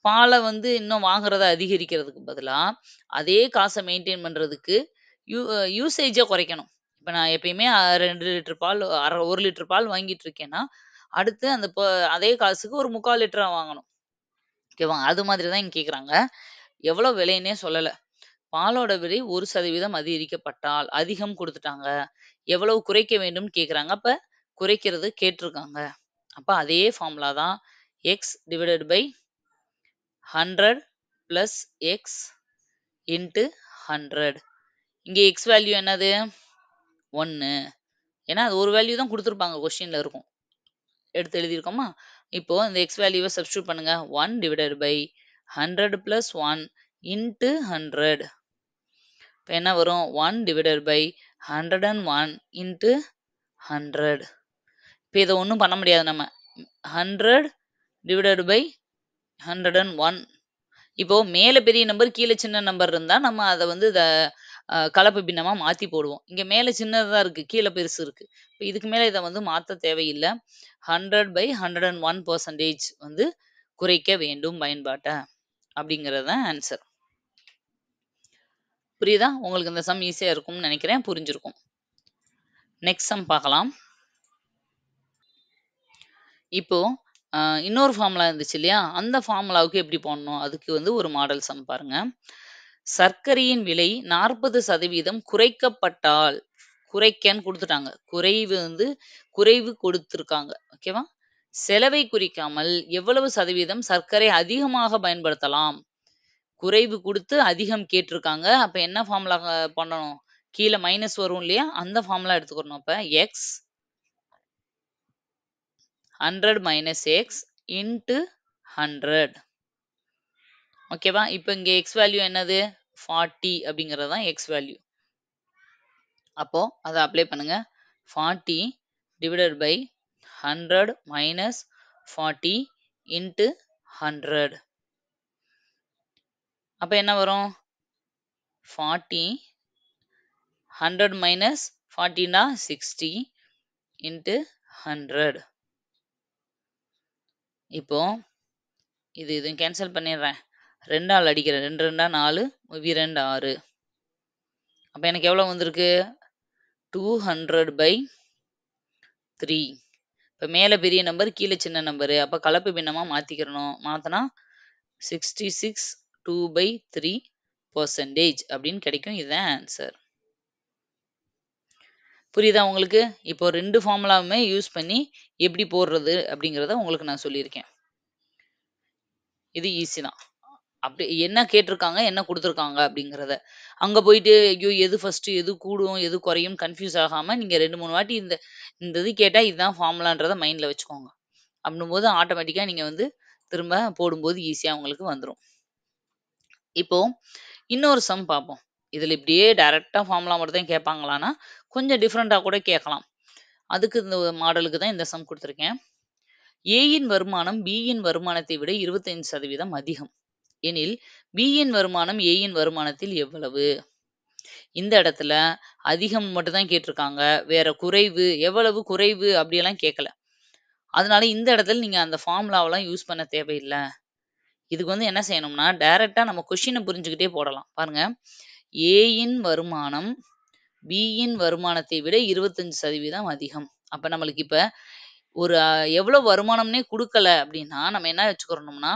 பால வந்து இன்னும் வாங்குறத அதிகரிக்கிறதுக்கு பதிலா, அதே காச மெயின்டெயின் பண்றதுக்கு யூசேஜ குறைக்கணும். இப்ப நான் எப்பயுமே 2 லிட்டர் பால் 1 லிட்டர் பால் வாங்கிட்டு இருக்கேன்னா, அடுத்து அந்த அதே காசுக்கு ஒரு 3/4 லிட்டரா வாங்கணும். ஓகேவா? அது மாதிரி தான் இங்க கேட்குறாங்க. எவ்வளோ விலைன்னே சொல்லல. பாலோட விலை 1% அதிகரிக்கப்பட்டால், அதிகம் குடுத்துட்டாங்க. எவ்வளவு குறைக்க வேண்டும்னு கேட்குறாங்க. அப்ப குறைக்கிறது கேட்டிருக்காங்க. அப்ப அதே ஃபார்முலா தான் x divided by 100 plus x into 100. இங்க எக்ஸ் வேல்யூ என்னது? 1. ஏன்னா அது ஒரு வேல்யூ தான் குடுத்துருப்பாங்க. கொஸ்டின்ல இருக்கும். எடுத்து எழுதியிருக்கோமா? இப்போ இந்த எக்ஸ் வேல்யூவ சப்ஸ்டிட்யூட் பண்ணுங்க. 1 டிவைடட் பை 100 பிளஸ் 1 இன்ட்டு 100. இப்ப என்ன வரும்? 1 டிவைடட் பை 101 இன்ட்டு 100. இப்ப இத ஒண்ணும் பண்ண முடியாது நம்ம. 100 டிவைடட் பை 101. இப்போ மேல பெரிய நம்பர், கீழ சின்ன நம்பர் இருந்தா, நம்ம அத வந்து கலப்பு பின்னமா மாத்தி போடுவோம். இங்க மேல சின்னதா இருக்கு, கீழ பெருசு இருக்கு. இப்ப இதுக்கு மேல இத வந்து மாத்த தேவையில்ல. 100/101% வந்து குறைக்க வேண்டும் பயன்பாட்ட. அப்படிங்கிறது தான் ஆன்சர். புரியுதா? உங்களுக்கு இந்த சம் ஈஸியா இருக்கும்னு நெனைக்கிறேன். புரிஞ்சிருக்கும். நெக்ஸ்ட் சம் பார்க்கலாம். இப்போ இன்னொரு ஃபார்முலா இருந்துச்சு இல்லையா? அந்த ஃபார்முலாவுக்கு எப்படி போடணும்? அதுக்கு வந்து ஒரு மாடல் சம் பாருங்க. சர்க்கரையின் விலை 40% குறைக்கப்பட்டால், குறைக்கன்னு குடுத்துட்டாங்க. குறைவு கொடுத்திருக்காங்க. ஓகேவா? செலவை குறிக்காமல் எவ்வளவு சதவீதம் சர்க்கரை அதிகமாக பயன்படுத்தலாம்? குறைவு குடுத்து அதிகம் கேட்டிருக்காங்க. அப்ப என்ன ஃபார்முலா பண்ணணும்? கீழ மைனஸ் வரும் இல்லையா? அந்த ஃபார்முலா எடுத்துக்கணும். அப்ப x 100 minus x into 100. ஓகேவா? இப்ப இங்க x வேல்யூ என்னது? 40 அப்படிங்கிறது தான் x வேல்யூ. அப்போ அத அப்ளை பண்ணுங்க. 40 divided by 100 minus 40 into 100. அப்ப என்ன வரும்? 40 100 minus 40 னா 60 into 100. இப்போ இதுவும் கேன்சல் பண்ணிடுறேன். 2 ஆல் அடிக்கிறேன். 2 2 4 2 6. அப்ப எனக்கு எவ்வளவு வந்திருக்கு? 200/3. இப்ப மேல பெரிய நம்பர், கீழ சின்ன நம்பரு. அப்ப கலப்பு பின்னமா மாத்திக்கிறணும். மாத்துனா 66 2/3% அப்படின்னு கிடைக்கும். இதுதான் ஆன்சர். புரியுதா உங்களுக்கு? இப்போ 2 ஃபார்முலாவுமே யூஸ் பண்ணி எப்படி போடுறது அப்படிங்கிறத உங்களுக்கு நான் சொல்லியிருக்கேன். இது ஈஸி தான். அப்படி என்ன கேட்டிருக்காங்க, என்ன குடுத்துருக்காங்க அப்படிங்கிறத. அங்க போயிட்டு ஐயோ! எது ஃபர்ஸ்ட்டு, எது கூடும், எது குறையும்னு கன்ஃப்யூஸ் ஆகாம நீங்க 2, 3 வாட்டி இந்த இந்த இது கேட்டா இதுதான் ஃபார்முலான்றத மைண்ட்ல வச்சுக்கோங்க. அப்படின்னும்போது ஆட்டோமேட்டிக்கா நீங்க வந்து திரும்ப போடும்போது ஈஸியா உங்களுக்கு வந்துரும். இப்போ இன்னொரு சம் பார்ப்போம். இதுல இப்படியே டைரக்ட்டா ஃபார்முலா மட்டும் தான் கேட்பாங்களான்னா, கொஞ்சம் டிஃபரெண்ட்டா கூட கேட்கலாம். அதுக்கு இந்த மாடலுக்கு தான் இந்த சம் குடுத்துருக்கேன். ஏயின் வருமானம் பியின் வருமானத்தை விட 25% அதிகம். எனில் பியின் வருமானம் ஏயின் வருமானத்தில் எவ்வளவு? இந்த இடத்துல அதிகம் மட்டும் தான் கேட்டிருக்காங்க. வேற குறைவு, எவ்வளவு குறைவு அப்படியெல்லாம் கேட்கல. அதனால இந்த இடத்துல நீங்க அந்த ஃபார்முலாவெல்லாம் யூஸ் பண்ண தேவையில்ல. இதுக்கு வந்து என்ன செய்யணும்னா, டைரக்ட்டா நம்ம கொஸ்டின புரிஞ்சுக்கிட்டே போடலாம். பாருங்க. ஏயின் வருமானம் பியின் வருமானத்தை விட 25% அதிகம். அப்ப நம்மளுக்கு இப்ப ஒரு எவ்வளவு வருமானம்னே குடுக்கல அப்படின்னா, நம்ம என்ன வச்சுக்கிறணும்னா,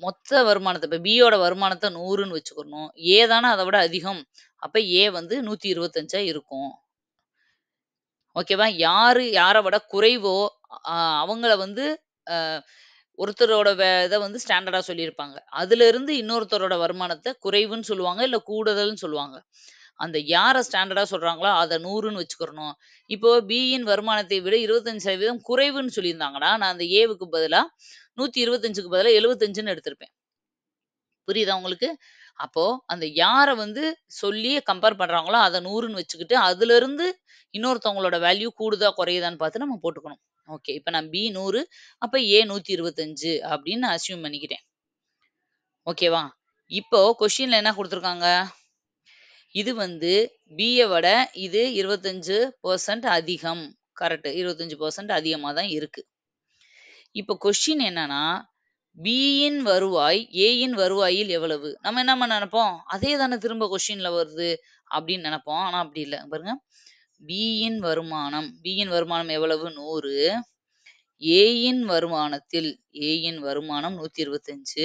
மொத்த வருமானத்த இப்ப பியோட வருமானத்த 100ன்னு வச்சுக்கணும். ஏ தானே அத விட அதிகம். அப்ப ஏ வந்து 125 இருக்கும். ஓகேவா? யாரு யார விட குறைவோ, அ அவங்கள வந்து அ ஒருத்தரோட இத வந்து ஸ்டாண்டர்டா சொல்லியிருப்பாங்க. அதிலிருந்து இன்னொருத்தரோட வருமானத்த குறைவுன்னு சொல்லுவாங்க, இல்ல கூடுதல்ன்னு சொல்லுவாங்க. அந்த யார ஸ்டாண்டர்டா சொல்றாங்களோ, அத 100ன்னு வச்சுக்கிறணும். இப்போ பியின் வருமானத்தை விட 25% குறைவுன்னு சொல்லியிருந்தாங்கன்னா, நான் அந்த ஏவுக்கு பதிலா 125க்கு பதிலா 75ன்னு எடுத்திருப்பேன். புரியுதா உங்களுக்கு? அப்போ அந்த யார வந்து சொல்லி கம்பேர் பண்றாங்களோ, அத 100ன்னு வச்சுக்கிட்டு, அதிலிருந்து இன்னொருத்தவங்களோட வேல்யூ கூடுதா, குறையுதான்னு பார்த்து நம்ம போட்டுக்கணும். ஓகே. இப்ப நான் பி 100 அப்ப ஏ 125 அப்படின்னு நான் அஸ்யூம் பண்ணிக்கிட்டேன். ஓகேவா? இப்போ கொஸ்டின்ல என்ன குடுத்துருக்காங்க? இது வந்து பிய விட இது 25% அதிகம். கரெக்ட். 25% அதிகமா தான் இருக்கு. இப்போ கொஸ்டின் என்னன்னா, பியின் வருவாய் ஏயின் வருவாயில் எவ்வளவு? நம்ம என்னம்மா நெனைப்போம்? அதே தானே திரும்ப கொஸ்டின்ல வருது அப்படின்னு நெனைப்போம். ஆனா அப்படி இல்ல. பாருங்க. பியின் வருமானம் எவ்வளவு? 100. ஏயின் வருமானம் 125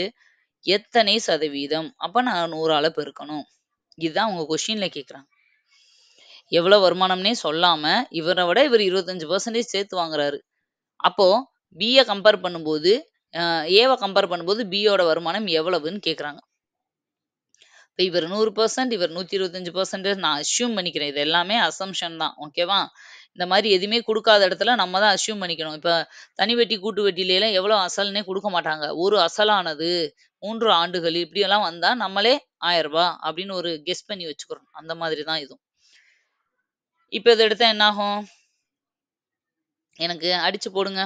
எத்தனை சதவீதம்? அப்ப நான் 100ஆல பெருக்கணும். இதுதான் உங்க கொஸ்டின்ல கேட்குறாங்க. எவ்வளவு வருமானம்னே சொல்லாம, இவர விட இவர் 25% சேர்த்து வாங்குறாரு. அப்போ பிய கம்பேர் பண்ணும்போது, அ ஏவ கம்பேர் பண்ணும்போது பியோட வருமானம் எவ்வளவுன்னு கேட்குறாங்க. இப்ப இவர் 100% இவர் 125% நான் அஸ்யூம் பண்ணிக்கிறேன். இது எல்லாமே அசம்ப்ஷன் தான். ஓகேவா? இந்த மாரி எதுவுமே குடுக்காத இடத்துல நம்ம தான் அஸ்யூம் பண்ணிக்கணும். இப்ப தனி வட்டி, கூட்டு வட்டியிலலாம் எவ்வளோ அசல்னே குடுக்க மாட்டாங்க. ஒரு அசலானது 3 ஆண்டுகள் இப்படியெல்லாம் வந்தா நம்மளே ரூ. 1000 அப்படின்னு ஒரு கெஸ் பண்ணி வச்சுக்கிறோம். அந்த மாதிரி தான் இதுவும். இப்ப இத எடுத்தா என்ன ஆகும்? எனக்கு அடிச்சு போடுங்க.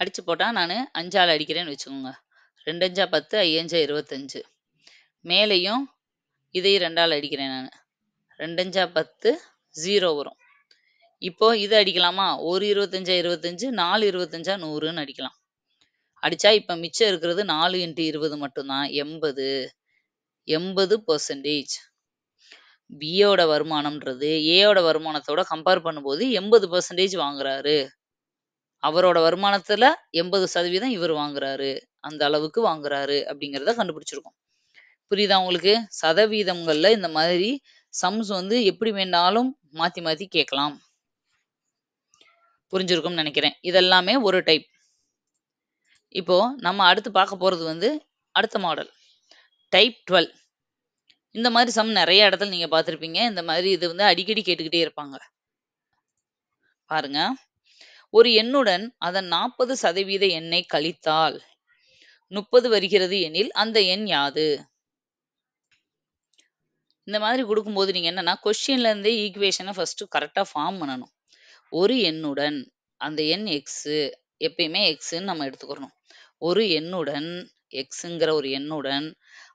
அடிச்சு போட்டா நானு 5ஆல அடிக்கிறேன்னு வச்சுக்கோங்க. 2 5 10, 5 5 25. மேலேயும் இதையும் 2ஆல அடிக்கிறேன் நானு. 2 5 10 0 வரும். இப்போ இத அடிக்கலாமா? ஒரு 25 25, 4 25 100ன்னு அடிக்கலாம். அடிச்சா இப்ப மிச்சம் இருக்கிறது 4 × 20 மட்டும் தான். 80. 80% பியோட வருமானம்ன்றது ஏயோட வருமானத்தோட கம்பேர் பண்ணும்போது 80% வாங்குறாரு. அவரோட வருமானத்துல 80% இவர் வாங்குறாரு. அந்த அளவுக்கு வாங்குறாரு அப்படிங்கிறத கண்டுபிடிச்சிருக்கோம். புரியுதா உங்களுக்கு? சதவீதங்கள்ல இந்த மாதிரி சம்ஸ் வந்து எப்படி வேணாலும் மாத்தி மாத்தி கேட்கலாம். புரிஞ்சிருக்கும்னு நினைக்கிறேன். இதெல்லாமே ஒரு டைப். இப்போ நம்ம அடுத்து பார்க்க போறது வந்து அடுத்த மாடல். டைப் 12. இந்த மாதிரி சம் நெறைய இடத்துல நீங்க பார்த்திருப்பீங்க. இந்த மாதிரி இது வந்து அடிக்கடி கேட்டுக்கிட்டே இருப்பாங்க. பாருங்க. ஒரு எண்ணுடன் அதன் 40% எண்ணை கழித்தால் 30 வருகிறது எனில் அந்த எண் யாது? இந்த மாதிரி குடுக்கும்போது நீங்க என்னன்னா, கொஸ்டின்ல இருந்தே ஈக்குவேஷன ஃபர்ஸ்ட் கரெக்ட்டா ஃபார்ம் பண்ணணும். ஒரு எண்ணுடன் அந்த எண் எக்ஸு எப்பயுமே எக்ஸ்ன்னு நம்ம எடுத்துக்கிறணும். ஒரு எண்ணுடன் எக்ஸ்ங்கிற ஒரு எண்ணுடன்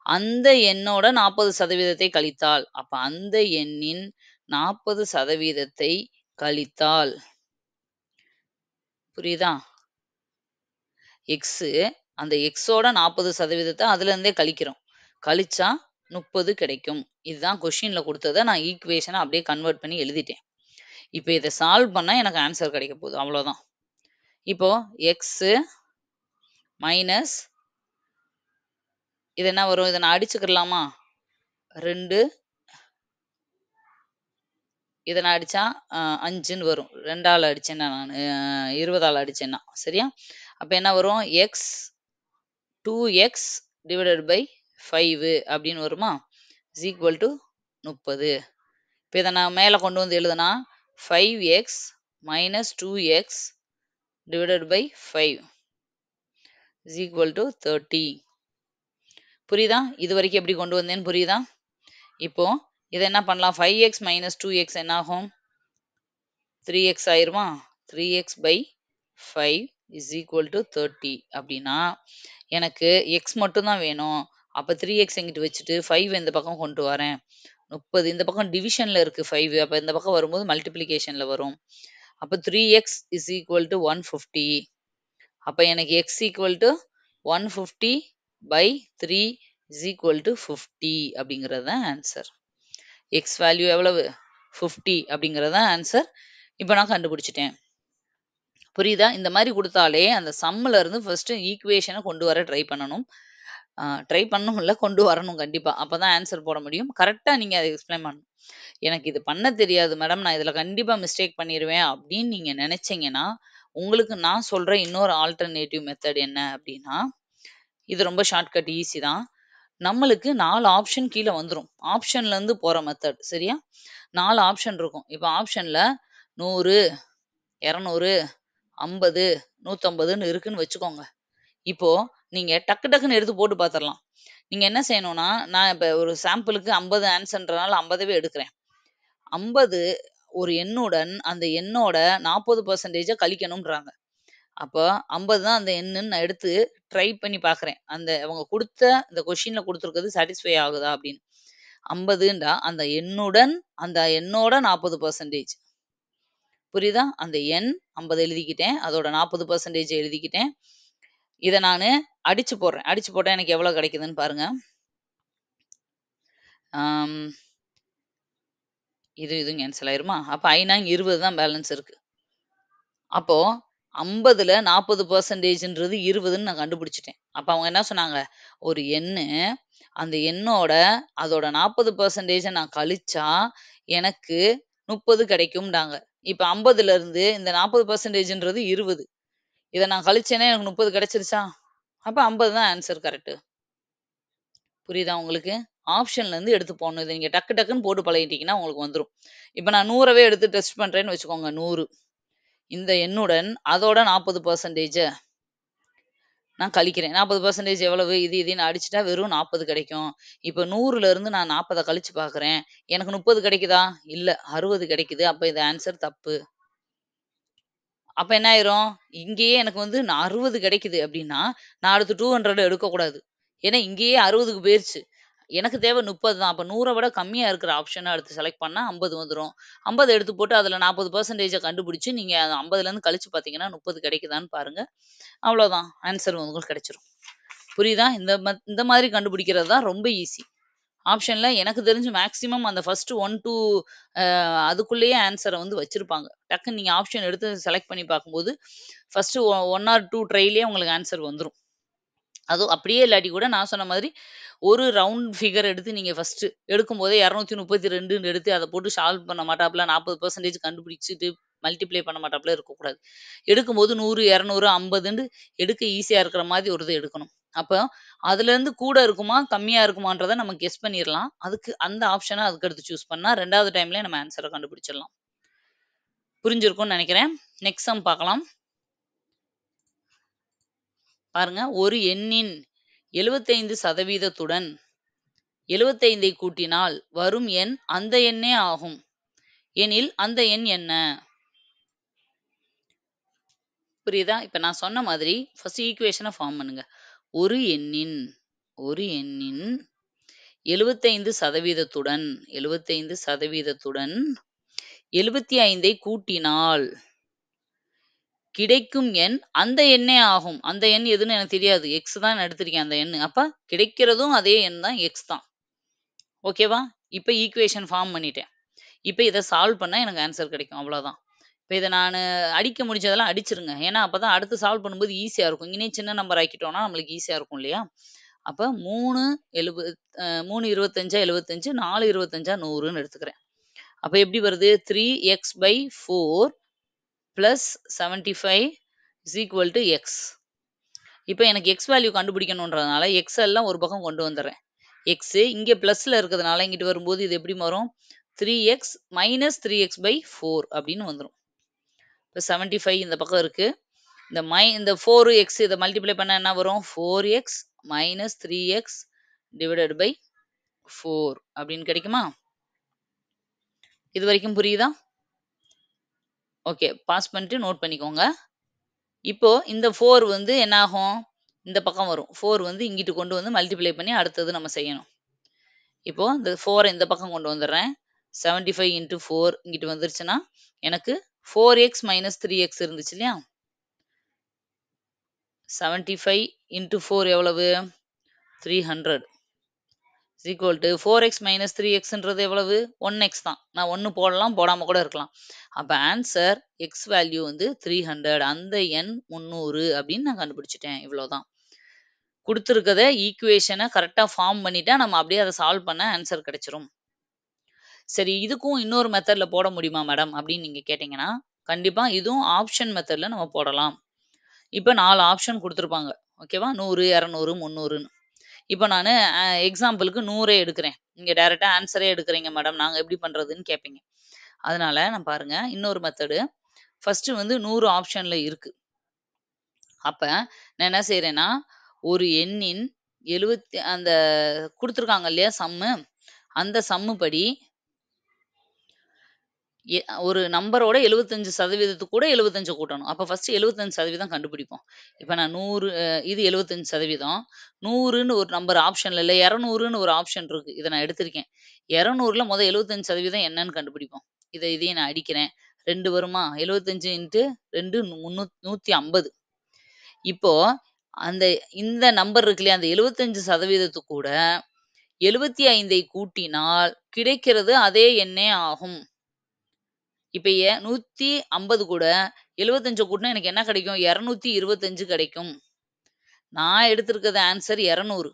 அந்த எண்ணோட 40% கழித்தால், அப்ப அந்த எண்ணின் 40% கழித்தால் புரியுதா? எக்ஸு அந்த எக்ஸோட 40% அதுலருந்தே கழிக்கிறோம். கழிச்சா 30 கிடைக்கும். இதுதான் கொஸ்டின்ல குடுத்தத நான் ஈக்குவேஷனா அப்படியே கன்வெர்ட் பண்ணி எழுதிட்டேன். இப்ப இத சால்வ் பண்ணா எனக்கு ஆன்ஸர் கிடைக்க போகுது. அவ்வளோதான். இப்போ எக்ஸு மைனஸ் இது என்ன வரும்? இத நான் அடிச்சுக்கிடலாமா? 2 இத நான் அடிச்சா 5ன்னு வரும். 2ஆல அடிச்சேன்னா நானு 20ஆல அடிச்சேன்னா. சரியா? அப்ப என்ன வரும்? எக்ஸ் 2x டிவைடட் பை 5 அப்படின்னு வருமா? Is equal to 30. இப்ப இத நான் மேல கொண்டு வந்து எழுதுனா 5x minus 2x divided by 5 is equal to 30. புரியுதா? இது வரைக்கும் எப்படி கொண்டு வந்தேன்னு புரியுதா? இப்போ இத என்ன பண்ணலாம்? 5x மைனஸ் 2x என்ன ஆகும்? 3x ஆயிருமா? 3x by 5 is equal to 30 அப்படின்னா எனக்கு x மட்டும் தான் வேணும். அப்ப 3x எங்கிட்டு வச்சுட்டு 5 இந்த பக்கம் கொண்டு வரேன். 30 இந்த பக்கம் டிவிஷன்ல இருக்கு 5. அப்ப இந்த பக்கம் வரும்போது மல்டிப்ளிகேஷன்ல வரும். அப்ப 3x இஸ் ஈக்குவல் டு 150. அப்ப எனக்கு x equal to 150 by 3 is equal to 50 அப்படிங்கிறது தான் ஆன்சர். x வேல்யூ எவ்வளவு? 50 அப்படிங்கிறது தான் ஆன்சர். இப்ப நான் கண்டுபிடிச்சிட்டேன். புரியுதா? இந்த மாரி குடுத்தாலே, அந்த சம்ல இருந்து ஃபர்ஸ்ட்டு ஈக்குவேஷன கொண்டு வர ட்ரை பண்ணணும். ட்ரை பண்ணணும் இல்ல, கொண்டு வரணும் கண்டிப்பா. அப்பதான் ஆன்ஸர் போட முடியும். கரெக்ட்டா நீங்க அத எக்ஸ்ப்ளைன் பண்ணணும். எனக்கு இது பண்ண தெரியாது மேடம். நான் இதுல கண்டிப்பா மிஸ்டேக் பண்ணிருவேன் அப்படின்னு நீங்க நெனச்சீங்கன்னா, உங்களுக்கு நான் சொல்ற இன்னொரு ஆல்டர்னேட்டிவ் மெத்தட் என்ன அப்படின்னா, இது ரொம்ப ஷார்ட்கட் ஈஸி தான். நம்மளுக்கு 4 ஆப்ஷன் கீழ வந்துரும். ஆப்ஷன்லருந்து போற மெத்தட் சரியா? 4 ஆப்ஷன் இருக்கும். இப்ப ஆப்ஷன்ல 100, 200, 50, 150ன்னு இருக்குன்னு வச்சுக்கோங்க. இப்போ நீங்க டக்கு டக்குன்னு எடுத்து போட்டு பார்த்துரலாம். நீங்க என்ன செய்யணும்னா, நான் இப்ப ஒரு சாம்பிளுக்கு 50 ஆன்ஸர்ன்றனால 50வே எடுக்கிறேன். 50 ஒரு எண்ணுடன் அந்த எண்ணோட 40% கழிக்கணும்ன்றாங்க. அப்ப 50 தான் அந்த எண்ணுன்னு நான் எடுத்து ட்ரை பண்ணி பார்க்குறேன். அந்த அவங்க குடுத்த இந்த கொஸ்டின்ல குடுத்துருக்கிறது சாட்டிஸ்ஃபை ஆகுதா அப்படின்னு. 50ன்றா அந்த எண்ணுடன் அந்த எண்ணோட 40%. புரியுதா? அந்த எண் 50 எழுதிக்கிட்டேன். அதோட 40% எழுதிக்கிட்டேன். இத நானு அடிச்சு போடுறேன். அடிச்சு போட்டா எனக்கு எவ்வளோ கிடைக்குதுன்னு பாருங்க. ஆம், இதுவும் கேன்சல் ஆயிருமா? அப்ப 5 20 தான் பேலன்ஸ் இருக்கு. அப்போ 50ல 40%ன்றது 20ன்னு நான் கண்டுபிடிச்சுட்டேன். அப்ப அவங்க என்ன சொன்னாங்க? ஒரு எண்ணு, அந்த எண்ணோட அதோட 40% நான் கழிச்சா, எனக்கு 30 கிடைக்கும்டாங்க. இப்ப 50ல இருந்து இந்த 40%ன்றது 20. இத நான் கழிச்சேன்னா எனக்கு 30 கிடைச்சிருச்சா? அப்ப 50 தான் ஆன்ஸர் கரெக்ட்டு. புரியுதா உங்களுக்கு? ஆப்ஷன்ல இருந்து எடுத்து போடணும். இத நீங்க டக்கு டக்குன்னு போட்டு பழகிட்டீங்கன்னா உங்களுக்கு வந்துரும். இப்ப நான் 100வே எடுத்து டெஸ்ட் பண்றேன்னு வச்சுக்கோங்க. 100 இந்த எண்ணுடன் அதோட 40% நான் கழிக்கிறேன். 40% எவ்வளவு? இது இதுன்னு அடிச்சுட்டா வெறும் 40 கிடைக்கும். இப்ப 100ல இருந்து நான் 40 கழிச்சு பார்க்குறேன். எனக்கு 30 கிடைக்குதா? இல்ல 60 கிடைக்குது. அப்ப இது ஆன்ஸர் தப்பு. அப்ப என்ன ஆயிரும்? இங்கேயே எனக்கு வந்து 60 கிடைக்குது அப்டின்னா, நான் அடுத்து 200 எடுக்கக்கூடாது. ஏன்னா இங்கேயே 60க்கு போயிருச்சு. எனக்கு தேவை 30 தான். அப்ப 100 விட கம்மியா இருக்கிற ஆப்ஷன அடுத்து செலக்ட் பண்ணா 50 வந்துரும். 50 எடுத்து போட்டு அதுல 40% கண்டுபிடிச்சு நீங்க 50லேருந்து கழிச்சு பார்த்தீங்கன்னா 30 கிடைக்குதான்னு பாருங்க. அவ்வளோதான். ஆன்ஸர் உங்களுக்கு கிடைச்சிரும். புரியுதா? இந்த மாதிரி கண்டுபிடிக்கிறது தான் ரொம்ப ஈஸி. ஆப்ஷன்ல எனக்கு தெரிஞ்சு மேக்ஸிமம் அந்த ஃபர்ஸ்ட் 1 டூ அதுக்குள்ளேயே ஆன்ஸர வந்து வச்சிருப்பாங்க. டக்குன்னு நீங்க ஆப்ஷன் எடுத்து செலக்ட் பண்ணி பார்க்கும்போது, ஃபர்ஸ்ட் 1 ஆர் 2 ட்ரைலயே உங்களுக்கு ஆன்ஸர் வந்துரும். அதுவும் அப்படியே இல்லாட்டி கூட நான் சொன்ன மாதிரி ஒரு ரவுண்ட் ஃபிகர் எடுத்து நீங்க ஃபர்ஸ்ட் எடுக்கும்போதே 232ன்னு எடுத்து அத போட்டு சால்வ் பண்ண மாட்டாப்ல 40% கண்டுபிடிச்சுட்டு மல்டிப்ளை பண்ண மாட்டாப்ல இருக்கக்கூடாது. எடுக்கும்போது 100, 200, 50ன்னு எடுக்க ஈஸியா இருக்கிற மாதிரி ஒரு இது எடுக்கணும். அப்ப அதுலேருந்து கூட இருக்குமா, கம்மியா இருக்குமான்றத நம்ம கெஸ் பண்ணிறலாம். அதுக்கு அந்த ஆப்ஷன அதுக்கு அடுத்து சூஸ் பண்ணா 2வது டைம்லயே நம்ம ஆன்ஸர கண்டுபிடிச்சிடலாம். புரிஞ்சிருக்கும்னு நெனைக்கிறேன். நெக்ஸ்ட் சம் பார்க்கலாம். பாருங்க. ஒரு எண்ணின் 75% 75ஐ கூட்டினால் வரும் எண் அந்த எண்ணே ஆகும். எனில் அந்த எண் என்ன? புரியுதா? இப்ப நான் சொன்ன மாதிரி ஃபர்ஸ்ட் ஈக்குவேஷன ஃபார்ம் பண்ணுங்க. ஒரு எண்ணின் ஒரு எண்ணின் 75% 75% 75ஐ கூட்டினால் கிடைக்கும் எண் அந்த எண்ணே ஆகும். அந்த எண் எதுன்னு எனக்கு தெரியாது. எக்ஸ் தான் நான் எடுத்திருக்கேன் அந்த எண்ணு. அப்ப கிடைக்கிறதும் அதே எண் தான் எக்ஸ் தான். ஓகேவா? இப்ப ஈக்குவேஷன் ஃபார்ம் பண்ணிட்டேன். இப்ப இத சால்வ் பண்ணா எனக்கு ஆன்ஸர் கிடைக்கும். அவ்வளோதான். இப்ப இத நானு அடிக்க முடிஞ்சதெல்லாம் அடிச்சுருங்க. ஏன்னா, அப்பதான் அடுத்து சால்வ் பண்ணும்போது ஈஸியா இருக்கும். இங்கனயே சின்ன நம்பர் ஆக்கிட்டோம்னா, நம்மளுக்கு ஈஸியா இருக்கும் இல்லையா? அப்ப 3 எழுப 3 25 75 4 25 100ன்னு எடுத்துக்கிறேன். அப்ப எப்படி வருது? 3x/4 + 75 = x. இப்ப எனக்கு x வேல்யூ கண்டுபிடிக்கணுன்றதுனால, x எல்லாம் ஒரு பக்கம் கொண்டு வந்துர்றேன். x இங்க பிளஸ்ல இருக்கிறதுனால, இங்கிட்டு வரும்போது இது எப்படி வரும்? 3x - 3x/4 அப்படின்னு வந்துரும். இப்ப 75 இந்த பக்கம் இருக்கு. இந்த 4x இத மல்டிப்ளை பண்ணா என்ன வரும்? 4x - 3x / 4 அப்படின்னு கிடைக்குமா? இதுவரைக்கும் புரியுதா? ஓகே. பாஸ் பண்ணிட்டு நோட் பண்ணிக்கோங்க. இப்போ இந்த 4 வந்து என்ன ஆகும்? இந்த பக்கம் வரும். 4 வந்து இங்கிட்டு கொண்டு வந்து மல்டிப்ளை பண்ணி அடுத்தது நம்ம செய்யணும். இப்போ இந்த 4 இந்த பக்கம் கொண்டு வந்துர்றேன். 75 × 4 இங்கிட்டு வந்துருச்சுன்னா, எனக்கு 4x - 3x இருந்துச்சு இல்லையா? 75 × 4 எவ்வளவு? 300. equal to 4x minus 3xன்றது எவ்வளவு? 1x தான். நான் 1 போடலாம், போடாம கூட இருக்கலாம். அப்ப ஆன்சர் x வேல்யூ வந்து 300. அந்த எண் 300 அப்படின்னு நான் கண்டுபிடிச்சுட்டேன். இவ்வளோதான். குடுத்திருக்கத ஈக்குவேஷன கரெக்ட்டா ஃபார்ம் பண்ணிட்டா, நம்ம அப்படியே அத சால்வ் பண்ண ஆன்சர் கிடைச்சிரும். சரி, இதுக்கும் இன்னொரு மெத்தட்ல போட முடியுமா மேடம்? அப்படின்னு நீங்க கேட்டீங்கன்னா, கண்டிப்பா இதுவும் ஆப்ஷன் மெத்தட்ல நம்ம போடலாம். இப்ப 4 ஆப்ஷன் குடுத்திருப்பாங்க. ஓகேவா? 100, 200, 300ன்னு. இப்ப நானு எக்ஸாம்பிளுக்கு 100 எடுக்கிறேன். நீங்க டைரக்ட்டா ஆன்ஸரே எடுக்கிறீங்க மேடம். நாங்க எப்படி பண்றதுன்னு கேட்பீங்க. அதனால நான் பாருங்க, இன்னொரு மெத்தடு. ஃபர்ஸ்ட்டு வந்து 100 ஆப்ஷன்ல இருக்கு. அப்ப நான் என்ன செய்றேன்னா, ஒரு எண்ணின் அந்த குடுத்துருக்காங்க இல்லையா சம்மு, அந்த சம்மு படி ஒரு நம்பரோட 75% கூட 75 கூட்டணும். அப்ப ஃபர்ஸ்ட்டு 75% கண்டுபிடிப்போம். இப்ப நான் 100 இது 75% 100ன்னு ஒரு நம்பர் ஆப்ஷன்ல இல்ல 200ன்னு ஒரு ஆப்ஷன் இருக்கு. இத நான் எடுத்திருக்கேன். 200ல மொத 75% என்னன்னு கண்டுபிடிப்போம். இதையும் நான் அடிக்கிறேன். 2 வருமா? 75 இன்டு 2 150. இப்போ அந்த இந்த நம்பர் இருக்கு இல்லையா? அந்த 75% கூட 75ஐ கூட்டினால் கிடைக்கிறது அதே எண்ணே ஆகும். இப்ப 150 கூட 75 கூட்டுனா எனக்கு என்ன கிடைக்கும்? 225 கிடைக்கும். நான் எடுத்திருக்கிறது ஆன்ஸர் 200.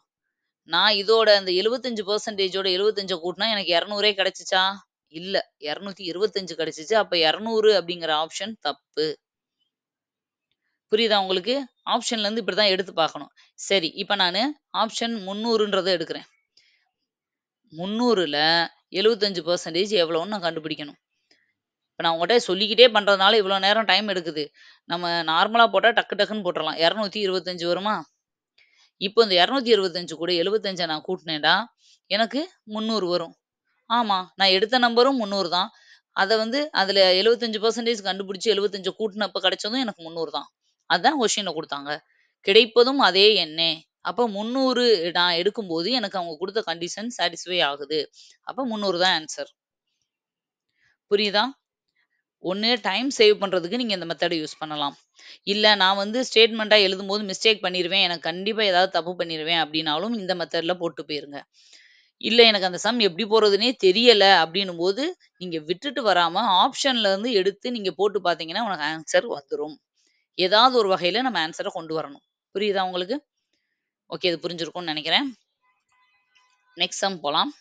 நான் இதோட அந்த 75% 75 கூட்டுனா எனக்கு 200 கிடைச்சுச்சா? இல்ல. 225 கிடைச்சுச்சு. அப்ப 200 அப்படிங்கிற ஆப்ஷன் தப்பு. புரியுதா உங்களுக்கு? ஆப்ஷன்லேருந்து இப்படி தான் எடுத்து பார்க்கணும். சரி, இப்ப நானு ஆப்ஷன் 300ன்றத எடுக்கிறேன். 300ல 75% எவ்வளோன்னு நான் கண்டுபிடிக்கணும். இப்ப நான் உங்கட்ட சொல்லிக்கிட்டே பண்றதுனால இவ்வளோ நேரம் டைம் எடுக்குது. நம்ம நார்மலா போட்டா டக்கு டக்குன்னு போட்டுறலாம். 225 வருமா? இப்போ இந்த 225 கூட 75 நான் கூட்டுனேன்டா, எனக்கு 300 வரும். ஆமா, நான் எடுத்த நம்பரும் 300 தான். அத வந்து அதுல 75% கண்டுபிடிச்சு 75 கூட்டுனப்ப கிடைச்சதும் எனக்கு 300 தான். அதான் கொஸ்டின்ல குடுத்தாங்க. கிடைப்பதும் அதே எண்ணே. அப்ப 300 நான் எடுக்கும்போது எனக்கு அவங்க குடுத்த கண்டிஷன் சாட்டிஸ்ஃபை ஆகுது. அப்ப 300 தான் ஆன்ஸர். புரியுதா? ஒண்ணு டைம் சேவ் பண்றதுக்கு நீங்க இந்த மெத்தட யூஸ் பண்ணலாம். இல்ல நான் வந்து ஸ்டேட்மெண்ட்டா எழுதும்போது மிஸ்டேக் பண்ணிருவேன். எனக்கு கண்டிப்பா ஏதாவது தப்பு பண்ணிருவேன் அப்டின்னாலும் இந்த மெத்தட்ல போட்டு போயிருங்க. இல்ல எனக்கு அந்த சம் எப்படி போடுறதுன்னே தெரியல அப்டின்னும்போது, நீங்க விட்டுட்டு வராம ஆப்ஷன்ல இருந்து எடுத்து நீங்க போட்டு பார்த்தீங்கன்னா, உனக்கு ஆன்ஸர் வந்துரும். ஏதாவது ஒரு வகையில நம்ம ஆன்ஸர கொண்டு வரணும். புரியுதா உங்களுக்கு? ஓகே, இது புரிஞ்சிருக்கும்னு நெனைக்கிறேன். நெக்ஸ்ட் சம் போலாம்.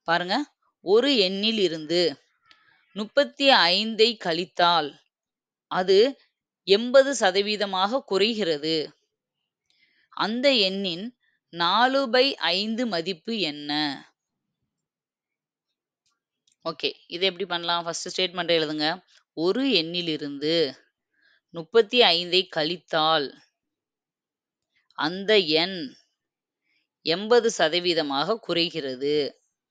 பாருங்க. ஒரு எண்ணில் இருந்து 35ஐ கழித்தால் அது 80% குறைகிறது. அந்த எண்ணின் 4/5 மதிப்பு என்ன? ஓகே. இத எப்படி பண்ணலாம்? ஃபர்ஸ்ட் ஸ்டேட்மெண்ட் எழுதுங்க. ஒரு எண்ணிலிருந்து 35ஐ கழித்தால் அந்த எண் 80% குறைகிறது.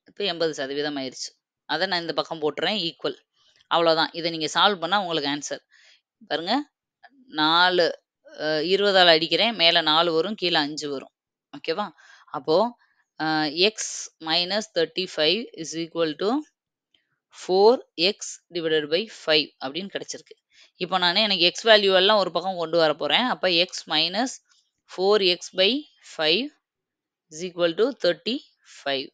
இப்ப 80% ஆயிருச்சு. அத நான் இந்த பக்கம் போட்டுறேன் ஈக்குவல். அவ்வளோதான். இத நீங்க சால்வ் பண்ணா உங்களுக்கு ஆன்ஸர். பாருங்க 4 20ஆல அடிக்கிறேன். மேல 4 வரும். கீழ 5 வரும். ஓகேவா? அப்போ x minus 35 is equal to 4x divided by 5 அப்படின்னு கிடைச்சிருக்கு. இப்போ நானு எனக்கு x வேல்யூ எல்லாம் ஒரு பக்கம் கொண்டு வர போறேன். அப்ப x minus 4x by 5 is equal to 35.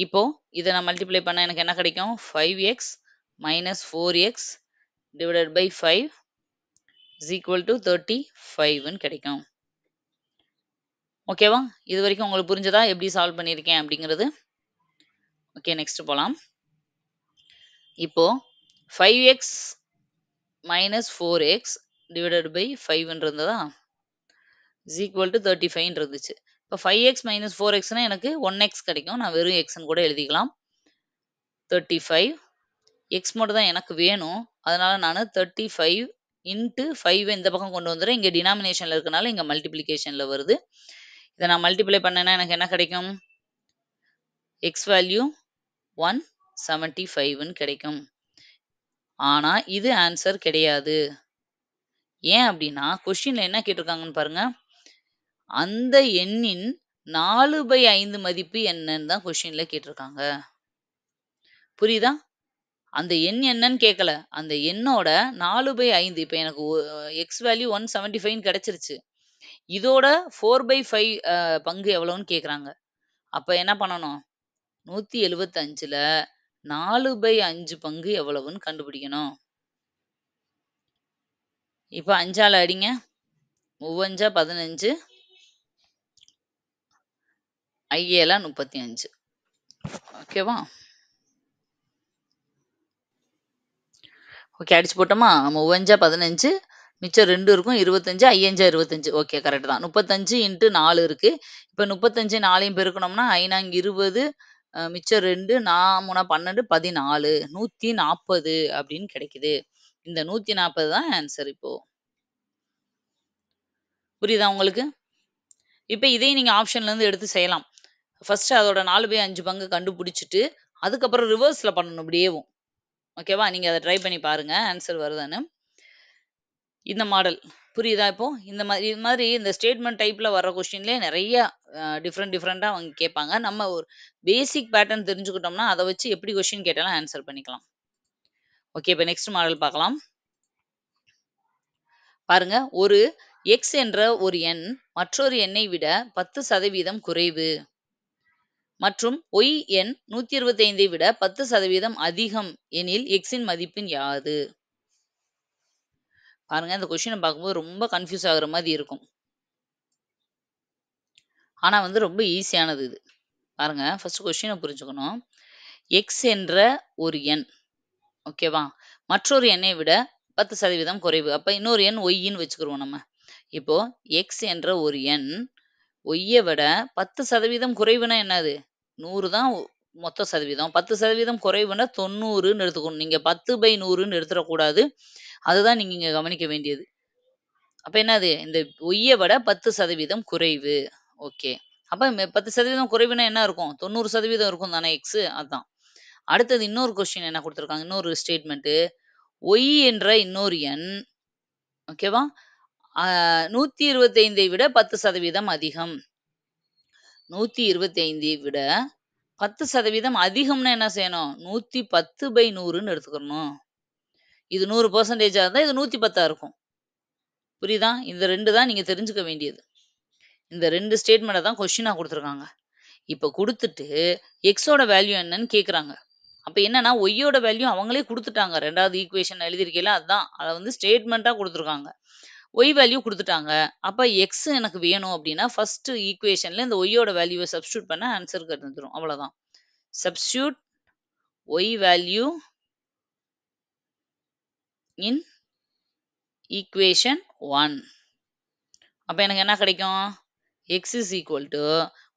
இப்போ இத நான் மல்டிப்ளை பண்ணா எனக்கு என்ன கிடைக்கும்? 5x minus 4x divided by 5 is equal to 35ன்னு கிடைக்கும். ஓகேவா? இது வரைக்கும் உங்களுக்கு புரிஞ்சதா? எப்படி சால்வ் பண்ணியிருக்கேன் அப்படிங்கிறது? ஓகே, நெக்ஸ்ட் போலாம். இப்போ 5x minus 4x divided by 5ன்னு இருந்ததா? இஸ் ஈக்குவல் டு 35ன்னு இருந்துச்சு. இப்போ 5x மைனஸ் 4xன்னா எனக்கு 1x கிடைக்கும். நான் வெறும் xன்னு கூட எழுதிக்கலாம். 35 x மட்டும் தான் எனக்கு வேணும். அதனால நானு 35 இன்டு 5 இந்த பக்கம் கொண்டு வந்துறேன். இங்க டினாமினேஷன்ல இருக்கனால இங்க மல்டிப்ளிகேஷன்ல வருது. இத நான் மல்டிப்ளை பண்ணேன்னா எனக்கு என்ன கிடைக்கும்? x வேல்யூ 175ன்னு கிடைக்கும். ஆனா இது ஆன்சர் கிடையாது. ஏன் அப்படின்னா, கொஸ்டின்ல என்ன கேட்டிருக்காங்கன்னு பாருங்க. அந்த எண்ணின் 4/5 மதிப்பு என்னன்னு தான் கொஸ்டின்ல கேட்டிருக்காங்க. புரியுதா? அந்த எண் என்னன்னு கேட்கல. அந்த எண்ணோட 4/5 இப்ப எனக்கு எக்ஸ் வேல்யூ 175ன்னு கிடைச்சிருச்சு. இதோட 4/5 பங்கு எவ்வளோன்னு கேட்குறாங்க. அப்ப என்ன பண்ணணும்? 175ல 4/5 பங்கு எவ்வளவுன்னு கண்டுபிடிக்கணும். இப்ப 5ஆல அடிங்க. 3 15, 5 35. ஓகேவா? ஓகே அடிச்சு போட்டோமா? 3 15, மிச்சம் 2 இருக்கும். 25, 5 25. ஓகே கரெக்ட் தான். 35 இன்டு 4 இருக்கு. இப்ப 35 4யும் பெருக்கணும்னா 5 20, மிச்சம் 2, 4 12, 14, 140 அப்படின்னு கிடைக்குது. இந்த 140 தான் ஆன்சர் இப்போ. புரியுதா உங்களுக்கு? இப்ப இதையும் நீங்க ஆப்ஷன்ல இருந்து எடுத்து செய்யலாம். ஃபர்ஸ்ட் அதோட 4/5 பங்கு கண்டுபிடிச்சுட்டு, அதுக்கப்புறம் ரிவர்ஸ்ல பண்ணணும் இப்படியேவும். ஓகேவா? நீங்க அத ட்ரை பண்ணி பாருங்க. ஆன்சர் வருதான்னு. இந்த மாடல். புரியுதா இப்போ? இது மாதிரி இந்த ஸ்டேட்மெண்ட் டைப்ல வர்ற கொஸ்டின்லயே நெறைய டிஃபரெண்ட்டா அவங்க கேட்பாங்க. நம்ம ஒரு பேசிக் பேட்டர்ன் தெரிஞ்சுக்கிட்டோம்னா, அத வச்சு எப்படி கொஸ்டின் கேட்டாலும் ஆன்சர் பண்ணிக்கலாம். ஓகே. இப்ப நெக்ஸ்ட் மாடல் பார்க்கலாம். பாருங்க. ஒரு எக்ஸ் என்ற ஒரு எண் மற்றொரு எண்ணை விட 10% குறைவு. மற்றும் ஒய் எண் 125ஐ விட 10% அதிகம் எனில் எக்ஸின் மதிப்பின் யாது? பாருங்க இந்த கொஸ்டின பார்க்கும்போது ரொம்ப கன்ஃப்யூஸ் ஆகுற மாரி இருக்கும். ஆனா வந்து ரொம்ப ஈஸியானது இது. பாருங்க ஃபர்ஸ்ட் கொஸ்டின புரிஞ்சுக்கணும். எக்ஸ் என்ற ஒரு எண். ஓகேவா? மற்றொரு எண்ணை விட 10% குறைவு. அப்ப இன்னொரு எண் ஒய்ன்னு வச்சுக்குருவோம் நம்ம. இப்போ எக்ஸ் என்ற ஒரு எண் ஒய்ய விட 10% குறைவுனா என்னது? 100 தான் மொத்த சதவீதம். 10% குறைவுனா 90ன்னு எடுத்துக்கணும். நீங்க 10/100ன்னு எடுத்துறக்கூடாது. அதுதான் நீங்க இங்க கவனிக்க வேண்டியது. அப்ப என்னது? இந்த ஒய்ய விட 10% குறைவு. ஓகே. அப்ப 10% குறைவுனா என்ன இருக்கும்? 90% இருக்கும் தானே எக்ஸ் அதான். அடுத்தது இன்னொரு கொஸ்டின் என்ன குடுத்துருக்காங்க? இன்னொரு ஸ்டேட்மென்ட்டு. ஒய் என்ற இன்னொரு எண் ஓகேவா? 125ஐ விட 10% அதிகம். 125ஐ விட 10% அதிகம்னா என்ன செய்யணும்? 110/100ன்னு எடுத்துக்கணும். இது 100% இருந்தா இது 110ஆ இருக்கும். புரியுதா? இந்த 2 தான் நீங்க தெரிஞ்சுக்க வேண்டியது. இந்த 2 ஸ்டேட்மெண்ட்ட தான் கொஸ்டினா குடுத்துருக்காங்க. இப்ப குடுத்துட்டு எக்ஸோட வேல்யூ என்னன்னு கேட்குறாங்க. அப்ப என்னன்னா, ஒய்யோட வேல்யூ அவங்களே குடுத்துட்டாங்க. 2வது ஈக்குவேஷன் எழுதியிருக்கையில அதான். அத வந்து ஸ்டேட்மெண்ட்டா குடுத்துருக்காங்க. ஒய் வேல்யூ குடுத்துட்டாங்க. அப்ப எக்ஸ் எனக்கு வேணும் அப்டின்னா, ஃபர்ஸ்ட் ஈக்குவேஷன்ல இந்த ஒய்யோட வேல்யூவ சப்ஸ்டிட்யூட் பண்ணா ஆன்சர் வந்துரும். அவ்வளோதான். Substitute y value in equation 1. அப்ப எனக்கு என்ன கிடைக்கும்? எக்ஸ் இஸ் ஈக்குவல் டூ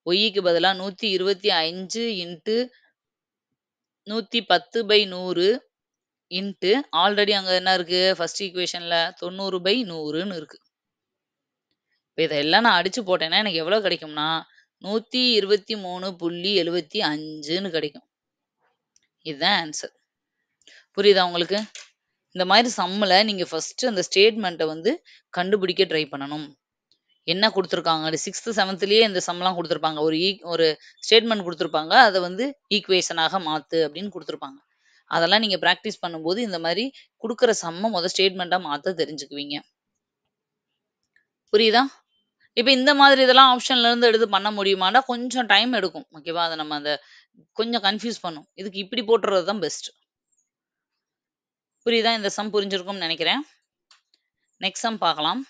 ஒய்க்கு பதிலா 125 இன்டு 110/100 இன்டு ஆல்ரெடி அங்க என்ன இருக்கு? ஃபர்ஸ்ட் ஈக்குவேஷன்ல 90/100ன்னு இருக்கு. இப்ப இதெல்லாம் நான் அடிச்சு போட்டேன்னா, எனக்கு எவ்வளோ கிடைக்கும்னா, 123.75ன்னு கிடைக்கும். இதுதான் ஆன்சர். புரியுதா உங்களுக்கு? இந்த மாரி சம்முல நீங்க ஃபர்ஸ்ட் அந்த ஸ்டேட்மெண்ட்ட வந்து கண்டுபிடிக்க ட்ரை பண்ணணும். என்ன குடுத்துருக்காங்க? 6த், 7த்லயே இந்த சம்லாம் குடுத்துருப்பாங்க. ஒரு ஸ்டேட்மெண்ட் குடுத்துருப்பாங்க. அத வந்து ஈக்குவேஷனாக மாத்து அப்படின்னு குடுத்துருப்பாங்க. அதெல்லாம் நீங்க பிராக்டிஸ் பண்ணும்போது, இந்த மாரி குடுக்குற சம்ம ஸ்டேட்மெண்ட்டா மாத்த தெரிஞ்சுக்குவீங்க. புரியுதா? இப்ப இந்த மாதிரி இதெல்லாம் ஆப்ஷன்ல இருந்து எடுத்து பண்ண முடியுமான்னா, கொஞ்சம் டைம் எடுக்கும். ஓகேவா? அத நம்ம கொஞ்சம் கன்ஃப்யூஸ் பண்ணும். இதுக்கு இப்படி போட்டுறது தான் பெஸ்ட். புரியுதா? இந்த சம் புரிஞ்சிருக்கும்னு நெனைக்கிறேன். நெக்ஸ்ட் சம் பார்க்கலாம்.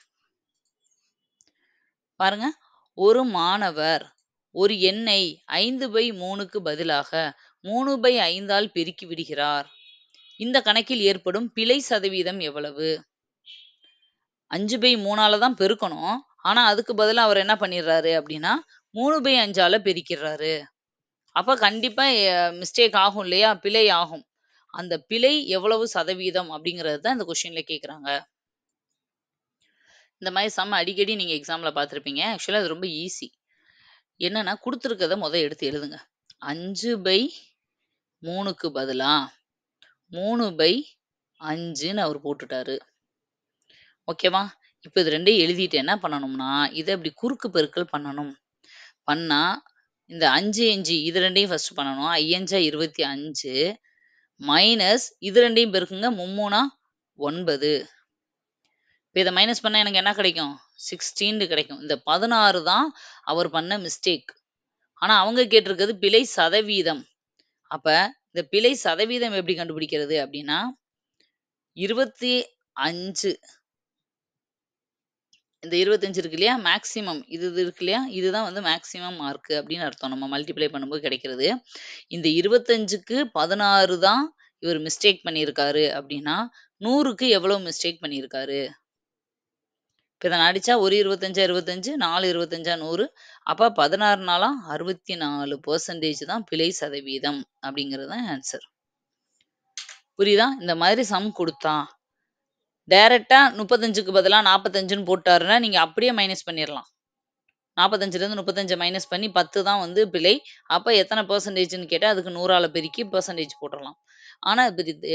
பாருங்க. ஒரு மாணவர் ஒரு எண்ணை 5/3க்கு பதிலாக 3/5ஆல் பெருக்கி விடுகிறார். இந்த கணக்கில் ஏற்படும் பிழை சதவீதம் எவ்வளவு? 5/3ஆல தான் பெருக்கணும். ஆனா, அதுக்கு பதிலா அவர் என்ன பண்ணிடுறாரு அப்படின்னா, 3/5ஆல பெருக்கிடுறாரு. அப்ப கண்டிப்பா மிஸ்டேக் ஆகும் இல்லையா? பிழை ஆகும். அந்த பிழை எவ்வளவு சதவீதம் அப்படிங்கிறது தான் இந்த கொஸ்டின்ல கேட்குறாங்க. இந்த மாரி சம் அடிக்கடி நீங்க எக்ஸாம்ல பார்த்துருப்பீங்க. ஆக்சுவலா அது ரொம்ப ஈஸி. என்னன்னா குடுத்துருக்கத எடுத்து எழுதுங்க. 5/3க்கு பதிலா 3/5ன்னு அவர் போட்டுட்டாரு. ஓகேவா? இப்ப இது 2யும் எழுதிட்டு என்ன பண்ணணும்னா, இத இப்படி குறுக்கு பெருக்கல் பண்ணணும். பண்ணா இந்த 5 இது 2யும் ஃபர்ஸ்ட் பண்ணணும். 5 25 மைனஸ் இது 2யும் பெருக்குங்க. 3 9 இப்ப இத மைனஸ் பண்ணா எனக்கு என்ன கிடைக்கும்? 16 கிடைக்கும். இந்த 16 தான் அவர் பண்ண மிஸ்டேக். ஆனா அவங்க கேட்டிருக்கிறது பிழை சதவீதம். அப்ப இந்த பிழை சதவீதம் எப்படி கண்டுபிடிக்கிறது அப்படின்னா, 25 இந்த 25 இருக்கு இல்லையா? மேக்ஸிமம் இது இருக்கு இல்லையா? இதுதான் வந்து மேக்ஸிமம் மார்க் அப்படின்னு அர்த்தம். நம்ம மல்டிப்ளை பண்ணும்போது கிடைக்கிறது. இந்த 25க்கு 16 தான் இவர் மிஸ்டேக் பண்ணியிருக்காரு அப்படின்னா, 100க்கு எவ்வளவு மிஸ்டேக் பண்ணியிருக்காரு? இப்ப இத நான் அடிச்சா ஒரு 25 25, 4 25 100. அப்ப 16 நாளா 64% தான் பிழை சதவீதம் அப்படிங்கிறது தான் ஆன்சர். புரியுதா? இந்த மாதிரி சம் குடுத்தா, டைரக்ட்டா 35க்கு பதிலா 45ன்னு போட்டாருன்னா, நீங்க அப்படியே மைனஸ் பண்ணிறலாம். 45லேருந்து 35 மைனஸ் பண்ணி 10 தான் வந்து பிழை. அப்ப எத்தன பெர்சென்டேஜ்ன்னு கேட்டா, அதுக்கு 100ஆல பெருக்கி பெர்சென்டேஜ் போட்டுறலாம். ஆனா, இப்ப இது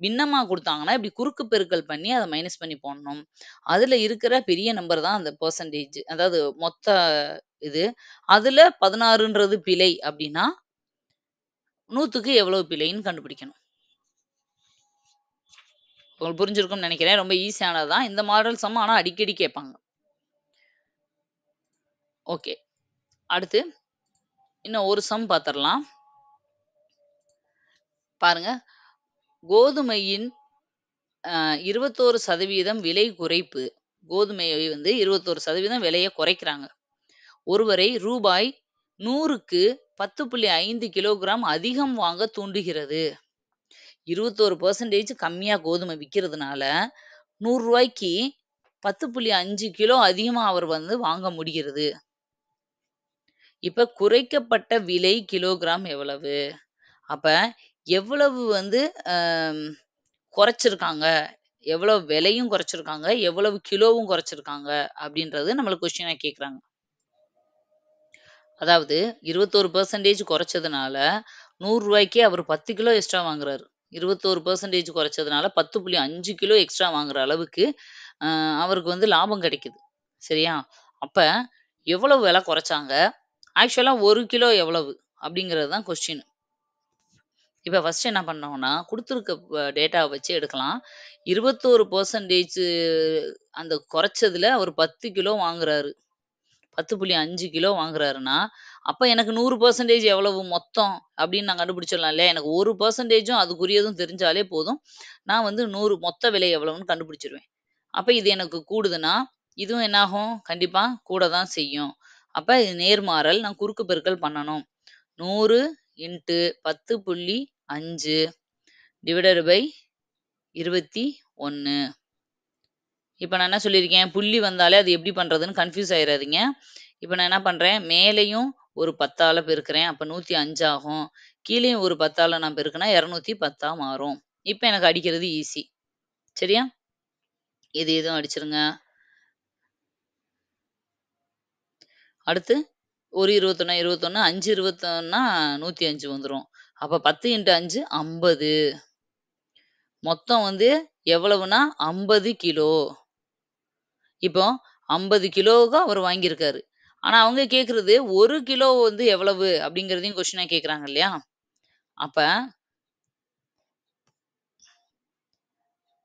பின்னமா குடுத்தாங்கன்னா, இப்படி குறுக்கு பெருக்கல் பண்ணி அத மைனஸ் பண்ணி போடணும். அதுல இருக்கிற பெரிய நம்பர் தான் அந்த பெர்சென்டேஜ். அதாவது மொத்த இது. அதுல 16ன்றது பிழை அப்படின்னா, 100க்கு எவ்வளவு பிழைன்னு கண்டுபிடிக்கணும். உங்களுக்கு புரிஞ்சிருக்கும்னு நெனைக்கிறேன். ரொம்ப ஈஸியானது தான். இந்த மாடல் சம் ஆனா அடிக்கடி கேட்பாங்க. ஓகே. அடுத்து இன்னும் ஒரு சம் பாத்துரலாம். பாருங்க. கோதுமையின் 21% விலை குறைப்பு. கோதுமையை வந்து 21% விலைய குறைக்கிறாங்க. ஒருவரை ரூபாய் 100க்கு 10.5 கிலோகிராம் அதிகம் வாங்க தூண்டுகிறது. 21% கம்மியா கோதுமை விக்கிறதுனால, ரூ. 100க்கு 10.5 கிலோ அதிகமா அவர் வந்து வாங்க முடிகிறது. இப்ப குறைக்கப்பட்ட விலை கிலோகிராம் எவ்வளவு? அப்ப எவ்வளவு வந்து அ குறைச்சிருக்காங்க? எவ்வளவு விலையும் குறைச்சிருக்காங்க? எவ்வளவு கிலோவும் குறைச்சிருக்காங்க? அப்படின்றது நம்மள கொஸ்டினா கேட்குறாங்க. அதாவது 21% குறைச்சதுனால ரூ. 100க்கே அவர் 10 கிலோ எக்ஸ்ட்ரா வாங்குறாரு. 21% குறைச்சதுனால 10.5 கிலோ எக்ஸ்ட்ரா வாங்குற அளவுக்கு அ அவருக்கு வந்து லாபம் கிடைக்குது. சரியா? அப்ப எவ்வளவு விலை குறைச்சாங்க? ஆக்சுவலா 1 கிலோ எவ்வளவு? அப்படிங்கிறது தான் கொஸ்டின். இப்ப ஃபர்ஸ்ட் என்ன பண்ணோம்னா, குடுத்துருக்க டேட்டாவ வச்சு எடுக்கலாம். 21% அந்த குறைச்சதுல அவர் 10 கிலோ வாங்குறாரு. 10.5 கிலோ வாங்குறாருன்னா, அப்ப எனக்கு 100% எவ்வளவு மொத்தம் அப்படின்னு நான் கண்டுபிடிச்சிடலாம் இல்லையா? எனக்கு 1%ம் அதுக்குரியதும் தெரிஞ்சாலே போதும். நான் வந்து 100 மொத்த விலை எவ்வளவுன்னு கண்டுபிடிச்சிருவேன். அப்ப இது எனக்கு கூடுதுன்னா, இதுவும் என்னாகும்? கண்டிப்பா கூட தான் செய்யும். அப்ப இது நேர்மாறல். நான் குறுக்கு பெருக்கல் பண்ணணும். 100 இன்டு 10.5 டிவைடட் பை 21. இப்ப நான் என்ன சொல்லியிருக்கேன்? புள்ளி வந்தாலே அது எப்படி பண்றதுன்னு கன்ஃப்யூஸ் ஆயிறாதீங்க. இப்ப நான் என்ன பண்றேன்? மேலேயும் ஒரு 10ஆல பெருக்குறேன். அப்ப 105 ஆகும். கீழேயும் ஒரு 10ஆல நான் பெருக்குனா 210ஆ மாறும். இப்ப எனக்கு அடிக்கிறது ஈஸி. சரியா? இது இதுவும் அடிச்சிருங்க. அடுத்து ஒரு 21 21 5 21னா 105 வந்துரும். அப்ப 10 × 5 50. மொத்தம் வந்து எவ்வளவுன்னா 50 கிலோ. இப்போ 50 கிலோவுக்கு அவர் வாங்கியிருக்காரு. ஆனா அவங்க கேட்கிறது 1 கிலோ வந்து எவ்வளவு அப்படிங்கிறதையும் கொஸ்டினா கேட்கறாங்க இல்லையா? அப்ப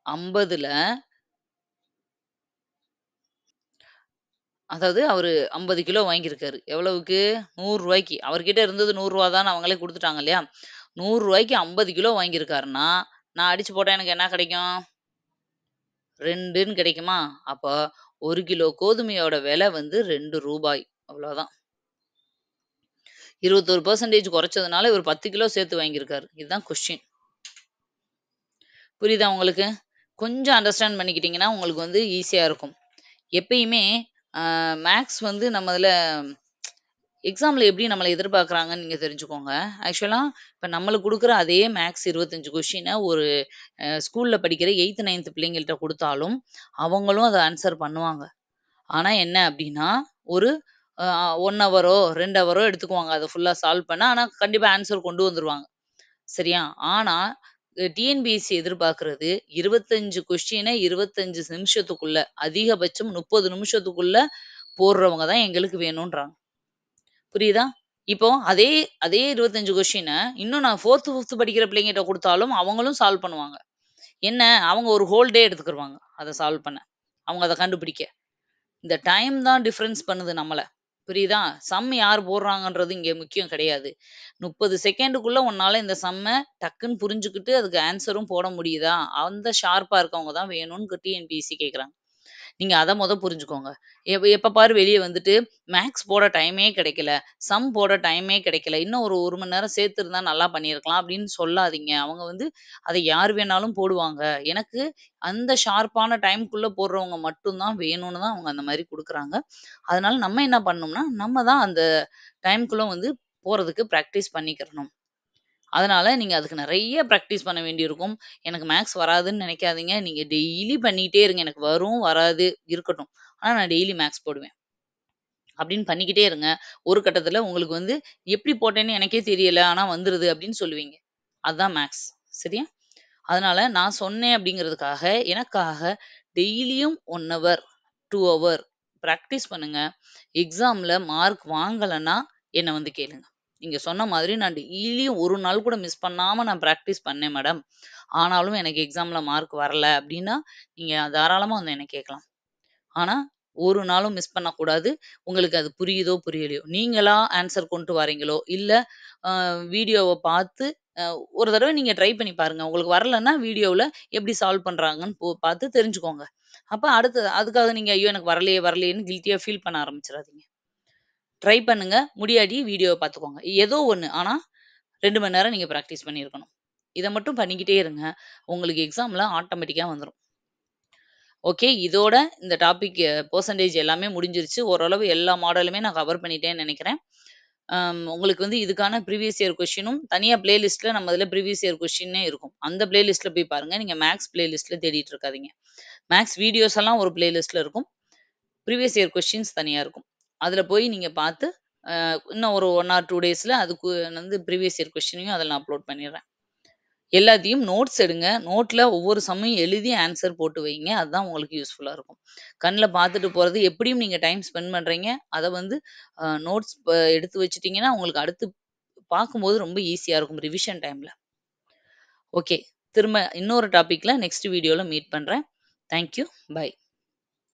50ல அதாவது அவரு 50 கிலோ வாங்கியிருக்காரு. எவ்வளவுக்கு? ரூ. 100க்கு. அவர்கிட்ட இருந்தது ரூ. 100 தான்னு அவங்களே குடுத்துட்டாங்க இல்லையா? ரூ. 100க்கு 50 கிலோ வாங்கியிருக்காருன்னா, நான் அடிச்சு போட்டா எனக்கு என்ன கிடைக்கும்? 2ன்னு கிடைக்குமா? அப்ப 1 கிலோ கோதுமையோட விலை வந்து ரூ. 2 அவ்வளோதான். 21% குறைச்சதுனால இவரு 10 கிலோ சேர்த்து வாங்கியிருக்காரு. இதுதான் கொஸ்டின். புரியுதா உங்களுக்கு? கொஞ்சம் அண்டர்ஸ்டாண்ட் பண்ணிக்கிட்டீங்கன்னா, உங்களுக்கு வந்து ஈஸியா இருக்கும். எப்பயுமே மேத்ஸ் வந்து நம்ம இதுல எக்ஸாம்ல எப்படி நம்மள எதிர்பார்க்குறாங்கன்னு நீங்க தெரிஞ்சுக்கோங்க. ஆக்சுவலா இப்ப நம்மளுக்கு குடுக்குற அதே மேத்ஸ் 25 கொஸ்டின ஒரு ஸ்கூல்ல படிக்கிற 8த், 9த் பிள்ளைங்கள்ட்ட குடுத்தாலும், அவங்களும் அத ஆன்ஸர் பண்ணுவாங்க. ஆனா என்ன அப்டின்னா, ஒரு 1 ஹவரோ, 2 ஹவரோ எடுத்துக்குவாங்க அத ஃபுல்லா சால்வ் பண்ண. ஆனா கண்டிப்பா ஆன்ஸர் கொண்டு வந்துருவாங்க. சரியா? ஆனா டிஎன்பிஎஸ்சி எதிர்பார்க்கிறது 25 கொஸ்டின 25 நிமிஷத்துக்குள்ள, அதிகபட்சம் 30 நிமிஷத்துக்குள்ள போடுறவங்க தான் எங்களுக்கு வேணுன்றாங்க. புரியுதா? இப்போ அதே அதே 25 கொஸ்டின இன்னும் நான் 4த், 5த் படிக்கிற பிள்ளைங்கட்ட குடுத்தாலும் அவங்களும் சால்வ் பண்ணுவாங்க. என்ன அவங்க ஒரு ஹோல் டே எடுத்துக்குருவாங்க. அத சால்வ் பண்ண. அவங்க அத கண்டுபிடிக்க. இந்த டைம் தான் டிஃபரன்ஸ் பண்ணுது நம்மள. புரியுதா? சம் யார் போடுறாங்கன்றது இங்க முக்கியம் கிடையாது. 30 செகண்டுக்குள்ள உன்னால இந்த சம்ம டக்குன்னு புரிஞ்சுகிட்டு அதுக்கு ஆன்ஸரும் போட முடியுதா? அந்த ஷார்ப்பா இருக்கவங்க தான் வேணும்னு டிஎன்பிஎஸ்சி கேட்குறாங்க. நீங்க அத புரிஞ்சுக்கோங்க. எப்ப பாரு வெளிய வந்துட்டு மேத்ஸ் போட டைமே கிடைக்கல. சம் போட டைமே கிடைக்கல. இன்னும் ஒரு 1 மணி நேரம் சேர்த்திருந்தா நல்லா பண்ணியிருக்கலாம் அப்படின்னு சொல்லாதீங்க. அவங்க அத யார் வேணாலும் போடுவாங்க. எனக்கு அந்த ஷார்ப்பான டைம்க்குள்ள போடுறவங்க மட்டும் தான் வேணும்னு தான் அவங்க அந்த மாரி குடுக்குறாங்க. அதனால நம்ம என்ன பண்ணணும்னா, நம்ம தான் அந்த டைம்க்குள்ள போறதுக்கு பிராக்டிஸ் பண்ணிக்கிறணும். அதனால நீங்க அதுக்கு நெறைய பிராக்டிஸ் பண்ண வேண்டியிருக்கும். எனக்கு மேத்ஸ் வராதுன்னு நெனைக்காதீங்க. நீங்க டெய்லி பண்ணிட்டே இருங்க. எனக்கு வரும், வராது இருக்கட்டும். ஆனா நான் டெய்லி மேத்ஸ் போடுவேன். அப்படின்னு பண்ணிக்கிட்டே இருங்க. ஒரு கட்டத்தில உங்களுக்கு எப்படி போட்டேன்னு எனக்கே தெரியல. ஆனா வந்துருது அப்படின்னு சொல்லுவீங்க. அதுதான் மேத்ஸ். சரியா? அதனால நான் சொன்னேன் அப்படிங்கிறதுக்காக, எனக்காக டெய்லியும் 1 ஹவர், 2 ஹவர் பிராக்டிஸ் பண்ணுங்க. எக்ஸாம்ல மார்க் வாங்கலன்னா என்ன கேளுங்க. நீங்க சொன்ன மாதிரி நான் டெய்லியும் ஒரு நாள் கூட மிஸ் பண்ணாம நான் பிராக்டிஸ் பண்ணேன் மேடம். ஆனாலும் எனக்கு எக்ஸாம்ல மார்க் வரல அப்படின்னா, நீங்க தாராளமா என்ன கேட்கலாம். ஆனா, ஒரு நாளும் மிஸ் பண்ணக்கூடாது. உங்களுக்கு அது புரியுதோ, புரியலையோ, நீங்களா ஆன்ஸர் கொண்டு வாரீங்களோ, இல்ல அ வீடியோவ பார்த்து ஒரு தடவ நீங்க ட்ரை பண்ணி பாருங்க. உங்களுக்கு வரலன்னா வீடியோவுல எப்படி சால்வ் பண்றாங்கன்னு பார்த்து தெரிஞ்சுக்கோங்க. அப்ப அடுத்து அதுக்காக நீங்க ஐயோ! எனக்கு வரலையே, வரலையேன்னு கில்ட்டியா ஃபீல் பண்ண ஆரம்பிச்சுறாதீங்க. ட்ரை பண்ணுங்க. முடியாட்டி வீடியோவ பார்த்துக்கோங்க. ஏதோ ஒண்ணு. ஆனா 2 மணி நேரம் நீங்க பிராக்டிஸ் பண்ணியிருக்கணும். இத மட்டும் பண்ணிக்கிட்டே இருங்க. உங்களுக்கு எக்ஸாம்ல ஆட்டோமேட்டிக்கா வந்துரும். ஓகே. இதோட இந்த டாபிக் பெர்சன்டேஜ் எல்லாமே முடிஞ்சிருச்சு. ஓரளவு எல்லா மாடலுமே நான் கவர் பண்ணிட்டேன்னு நெனைக்கிறேன். உங்களுக்கு இதுக்கான ப்ரீவியஸ் இயர் கொஸ்டினும் தனியா பிளேலிஸ்ட்ல நம்ம இதுல ப்ரீவியஸ் இயர் கொஸ்டினே இருக்கும். அந்த பிளேலிஸ்ட்ல போய் பாருங்க. நீங்க மேத்ஸ் பிளேலிஸ்ட்ல தேடிட்டு இருக்காதீங்க. மேத்ஸ் வீடியோஸ் எல்லாம் ஒரு பிளேலிஸ்ட்ல இருக்கும். ப்ரீவியஸ் இயர் கொஸ்டின்ஸ் தனியா இருக்கும். அதுல போய் நீங்க பார்த்து, இன்னும் ஒரு 1 ஆர் 2 டேஸ்ல அதுக்கு ப்ரீவியஸ் இயர் கொஸ்டினையும் அதுல நான் அப்லோட் பண்ணிடுறேன். எல்லாத்தையும் நோட்ஸ் எடுங்க. நோட்ல ஒவ்வொரு சம்மையும் எழுதி ஆன்ஸர் போட்டு வைங்க. அதுதான் உங்களுக்கு யூஸ்ஃபுல்லா இருக்கும். கண்ல பார்த்துட்டு போறது எப்படியும் நீங்க டைம் ஸ்பெண்ட் பண்றீங்க. அத நோட்ஸ் எடுத்து வச்சுட்டீங்கன்னா, உங்களுக்கு அடுத்து பார்க்கும்போது ரொம்ப ஈஸியா இருக்கும் ரிவிஷன் டைம்ல. ஓகே. திரும்ப இன்னொரு டாபிக்ல நெக்ஸ்ட் வீடியோல மீட் பண்றேன். Thank you. பை.